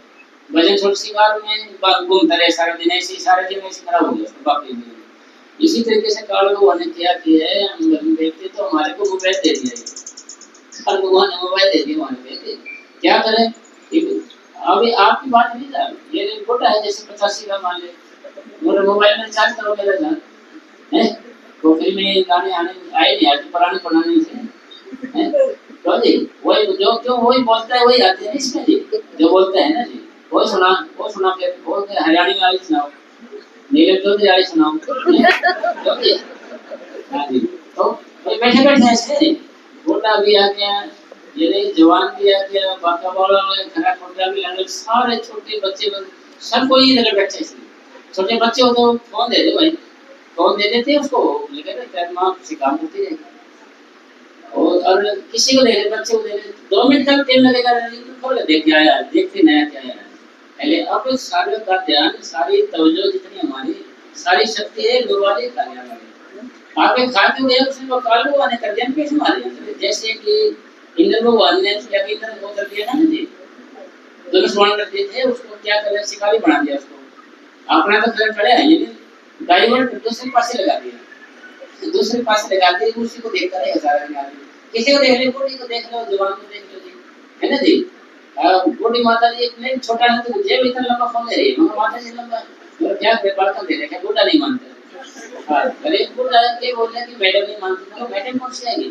[SPEAKER 2] भजन छोड़ शिकार में घूमता रहे सारा दिन, ऐसे सारे दिन ऐसे खराब हो गया उसका बाकी दिन। इसी तरीके से काल भगवान ने क्या किया है, हम देखते तो हमारे को मोबाइल दे दिया, काल भगवान ने मोबाइल दे दिया हमारे को, क्या करें। अभी आपकी बात नहीं था, ये छोटा है जैसे 85 का मान ले, मेरे मोबाइल में चार्ज करो मेरा जान है, तो फिल्में गाने आने आए नहीं, आज पुराने पुराने से हैं, तो जी वही जो क्यों वही बोलता है वही आते हैं इसमें जी, जो बोलता है ना जी वो सुना फिर वो हरियाणी में वाली सुनाओ, नीलम चौधरी वाली सुनाओ, तो जी हाँ जी, तो बैठे बैठे ऐसे छोटा भी आ गया, ये जवान भी आ गया, बाका वाला खरा खोटा भी आ गया, सारे छोटे बच्चे सबको ये लगा बैठे इसलिए। छोटे बच्चे हो तो फोन दे दे भाई, फोन दे देते हैं उसको, लेकिन तेरे माँ सिखा देती है, और किसी को दे दे, बच्चे को दे दे, 2 मिनट तक टाइम लगेगा, खोल देख क्या आया, देखते नया क्या आया। पहले अब सारे का ध्यान, सारी तवज्जो जितनी हमारी सारी शक्ति है गुरु वाले कार्य में, आपके खाते हुए उसने वो काल भगवान ने कर दिया कैसे हमारे, जैसे कि इंद्र भगवान ने इंद्र को कर दिया ना जी, धनुष बाण कर दिए थे, उसको क्या कर दिया, शिकारी बना दिया उसको, अपना तो खड़े खड़े है, डाइवर्ट दूसरे पासे लगा दिया, दूसरे पासे लगा दिया, उसी को देखता रहेगा सारा दिन आदमी, किसी को देख ले, बूढ़ी को देख लो, जवान को देख लो जी, है ना जी। बूढ़ी माता जी नहीं छोटा है तो जेब इतना लंबा फोन ले रही है, मगर माता जी लंबा और क्या बालकन दे रहे हैं, बूढ़ा नहीं मानते, हाँ अरे बूढ़ा के बोल रहे कि मैडम नहीं मानते, तो मैडम कौन सी आएगी,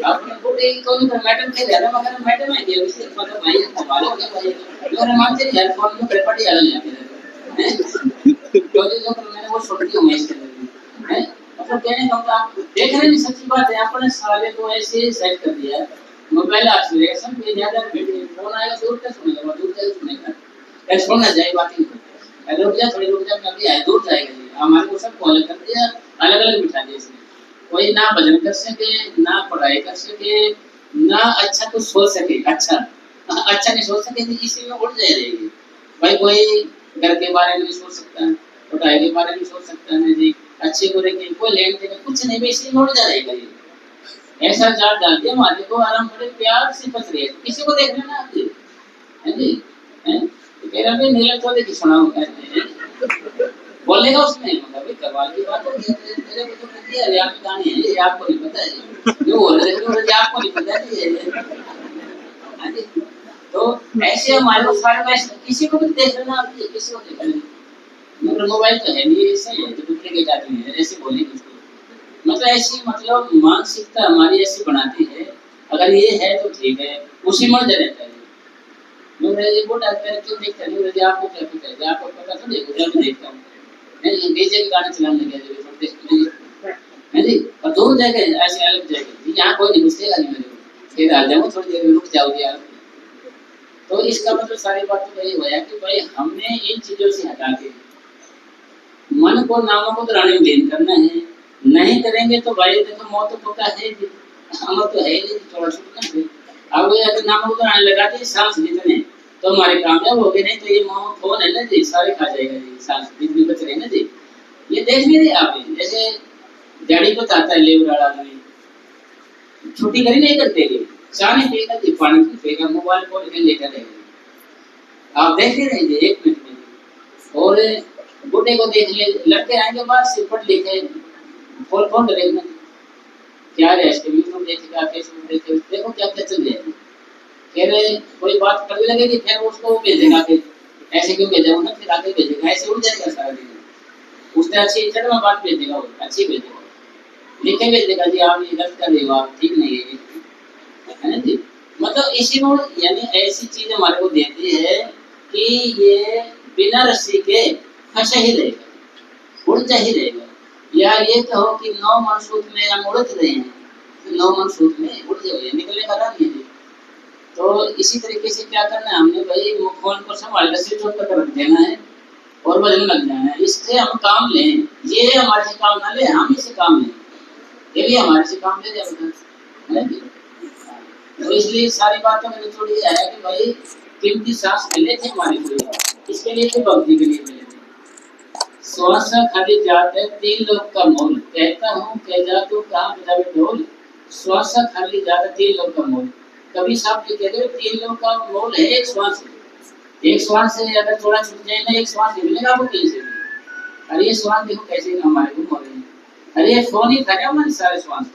[SPEAKER 2] आपने बूढ़े कौन मैडम के घर में, मगर मैडम है कि उसके मतलब भाई हमारे के भाई और मानते नहीं यार, फोन में पेपर डाल लेते हैं, क्योंकि जो मैंने वो छोटी हूं मैं इसके अंदर है, मतलब कहने का मतलब देख रहे हैं, सच्ची बात है, आपने सारे को ऐसे सेट कर दिया, मोबाइल आज से सब ये ज्यादा फोन आएगा दूर तक सुनेगा, दूर तक सुनेगा, क्या सुनना जाए बात ही नहीं, रुक जा थोड़ी रुक जा, कभी आए दूर जाएगा, हमारे को सब कॉल कर दिया, अलग अलग बिठा दिया इसने, कोई ना भजन कर सके, ना पढ़ाई कर सके, ना अच्छा कुछ सोच सके, अच्छा नहीं सोच सके, तो इसी में उड़ जाएगी भाई, कोई घर के बारे में सोच सकता है, पढ़ाई के बारे में सोच सकता है जी, अच्छे बुरे के कोई लेन देन कुछ नहीं, इसी में उड़ जाएगा ये, ऐसा जाल डाल दिया हमारे को, आराम बड़े प्यार से बच रहे, किसी को देख लेना आप जी, है जी, है तो कह रहा भाई नीलम चौधरी की सुनाओ, कहते हैं बोलेगा उसमें, मतलब भाई कमाल की बात है, तेरे को तो पता है रिया की कहानी है, ये आपको नहीं पता है, जो बोल रहे थे ये आपको नहीं पता है ये। तो ऐसे हमारे को सारे में किसी को भी देख लेना आप, किसी को देख लेना, मगर मोबाइल तो है नहीं, ऐसे है जो डुप्लीकेट आदमी है ऐसे बोलेंगे उसको, मतलब ऐसी मतलब मानसिकता हमारी ऐसी बनाती है, अगर ये है तो ठीक है, उसी में मर्ज रहता है। ये वो डालते हैं क्यों देखते नहीं, मुझे आपको क्या पता है, आपको पता तो देखो, मैं देखता हूँ नहीं डीजे के गाने चलाने लगे जो छोटे छोटे है जी, और दूर जगह ऐसे अलग जगह यहाँ कोई नहीं घुसेगा नहीं मेरे को, फिर आ जाऊँ थोड़ी देर में, रुक जाओ यार। तो इसका मतलब सारी बात तो यही हुआ कि भाई हमने इन चीजों से हटा के मन को नामों को कराने में लीन करना है, नहीं करेंगे तो भाई देखो मौत तो पक्का है, अमर तो है नहीं, थोड़ा छूटना है। अब ये अगर नामों को कराने लगा दी सांस जितने तो हमारे कामयाब हो गए, नहीं तो ये मौत फोन है ना जी, सारे खा जाएगा जी, सांस जितनी बच रहे ना जी। ये देख नहीं रहे आप, जैसे गाड़ी को चाहता है लेबर वाला आदमी, छुट्टी करी नहीं करते कि चाय नहीं पिएगा जी, पानी नहीं पिएगा, मोबाइल फोन के लेकर रहेगा, आप देख नहीं रहे जी एक मिनट में। और बुढ़े को देख ले, लड़के आएंगे बाहर से पढ़ लिखे फोन फोन देखना, क्या है इसके यूट्यूब देखेगा, फेसबुक देखेगा, देखो क्या क्या चल रहा है, फिर कोई बात करने लगेगी फिर उसको भेजेगा, फिर ऐसे क्यों भेजा ना, फिर आगे भेजेगा, ऐसे उड़ जाएगा सारा दिन। उसने अच्छी चढ़वा बात भेजेगा, वो अच्छी भेजेगा, लिखे भेजेगा जी आप ये गलत कर रहे हो, आप ठीक नहीं है ना जी। मतलब इसी में यानी ऐसी चीज हमारे को देती है कि ये बिना रस्सी के फंसा ही रहेगा, उड़ता ही रहेगा, या ये कहो कि 9 मन सूत्र में हम उड़त रहे हैं, तो 9 मन सूत्र में उड़ जाओ, निकलने का राह नहीं है। तो इसी तरीके से क्या करना है हमने भाई, फोन को संभाल रस्सी चोट कर रख देना है और बजने लग जाना है, इससे हम काम लें, ये हमारे से काम ना ले, हम इससे काम लें, ये भी हमारे से काम ले जाए। तो इसलिए सारी बातों में निचोड़ ये है कि भाई कीमती सांस मिले थे हमारे को, इसके लिए तो भक्ति के लिए मिले थे। श्वास खाली जाते 3 लोग का मोल, कहता हूँ कह जा तू कहाँ बजावे ढोल, श्वास खाली जाते 3 लोग का मोल। कभी साहब जी कहते 3 लोग का मोल है एक श्वास, एक श्वास से अगर थोड़ा छूट जाए ना, एक श्वास नहीं मिलेगा आपको कहीं से भी। अरे ये श्वास देखो कैसे हमारे को मोल है, अरे ये फोन ही था क्या हमारे सारे श्वास,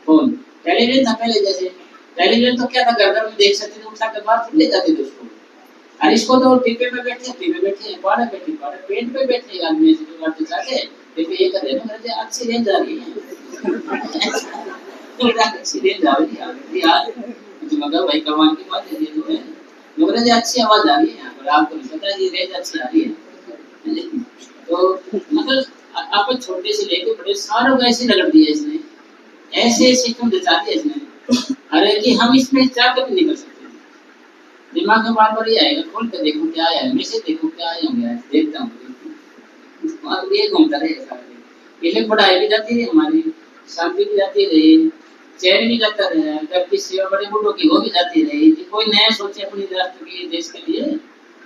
[SPEAKER 2] फोन टेलीविजन था पहले, जैसे टेलीविजन तो क्या था, घर घर में देख सकते थे, उठा के बाहर ले जाते थे उसको, अरे इसको तो टीपे पे बैठे पाड़े पेट पे बैठे आदमी ऐसे जो करते जाके देखो ये कर रहे ना, मेरे अच्छी रेंज आ रही है अच्छी रेंज आ रही है यार, तो मगर भाई कमाल की बात है ये तो है, मगर अच्छी आवाज आ रही है यहाँ पर, आपको नहीं पता ये रेंज अच्छी आ रही है। तो मतलब आप छोटे से लेके बड़े सारों को ऐसे रगड़ दिया इसने, ऐसे सिस्टम दिखा दिया इसने, अरे कि हम इसमें जाकर भी नहीं कर सकते, दिमाग में बार बार ये आएगा, खोल कर देखो क्या आया, मैसेज देखो क्या आया होंगे, देखता हूँ ये घूमता रहेगा सारा दिन, इसलिए पढ़ाई भी जाती रही हमारी, शांति भी जाती रही, चैन भी जाता रहा, घर की सेवा बड़े बूढ़ों की वो भी जाती रही, कोई नया सोचे अपनी राष्ट्र के देश के लिए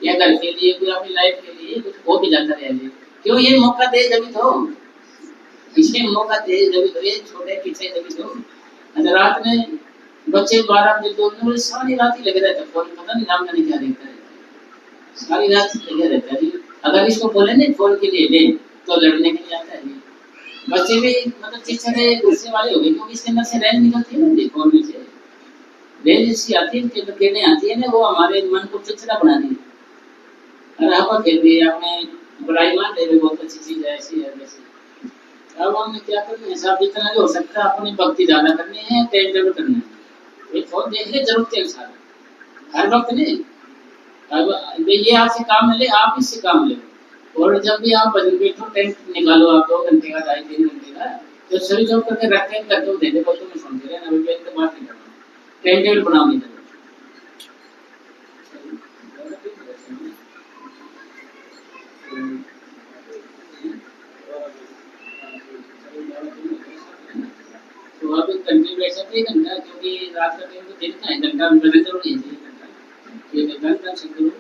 [SPEAKER 2] या घर के लिए, कोई अपनी लाइफ के लिए कुछ वो भी जाता रहे, क्यों ये मौका दे जब तो, इसलिए मौका दे जब तो, ये छोटे पीछे जब तो, अच्छा रात में बच्चे 12 बजे तो सारी रात ही लगे रहते, फोन पता नहीं नाम नहीं क्या देखता रहता, सारी रात लगे रहता है। अगर इसको बोले नहीं फोन के लिए ले तो लड़ने के लिए आता है, बच्चे भी मतलब चिड़चिड़े गुस्से वाले हो गए, क्योंकि इसके अंदर से रेंज निकलती है ना, फोन में से रेंज इसकी आती है, किरणें आती है ना, वो हमारे मन को चिड़चिड़ा बनाती है। अरे आप फिर भी आपने बुराई मान रहे, बहुत अच्छी चीज है, ऐसी है वैसी, अब हमने क्या करना है साहब, जितना जो हो सकता है अपनी भक्ति ज्यादा करनी है, टाइम टेबल करना है, ये फोन देख ले जरूरत के अनुसार, हर वक्त नहीं। अब ये आपसे काम ले, आप इससे काम ले, और जब भी आप भजन बैठो टाइम निकालो, आप 2 घंटे का 3 घंटे का, तो सभी जॉब करके रखते हैं करके दे दे, बच्चों में सुनते रहना, अभी बैठ के बात नहीं करना, टाइम टेबल बनाओ नहीं करना। तो आप कंटिन्यू बैठ सकते हैं घंटा, क्योंकि रात का टाइम तो दिन का है, घंटा बदल जरूरी है, घंटा ये घंटा शुरू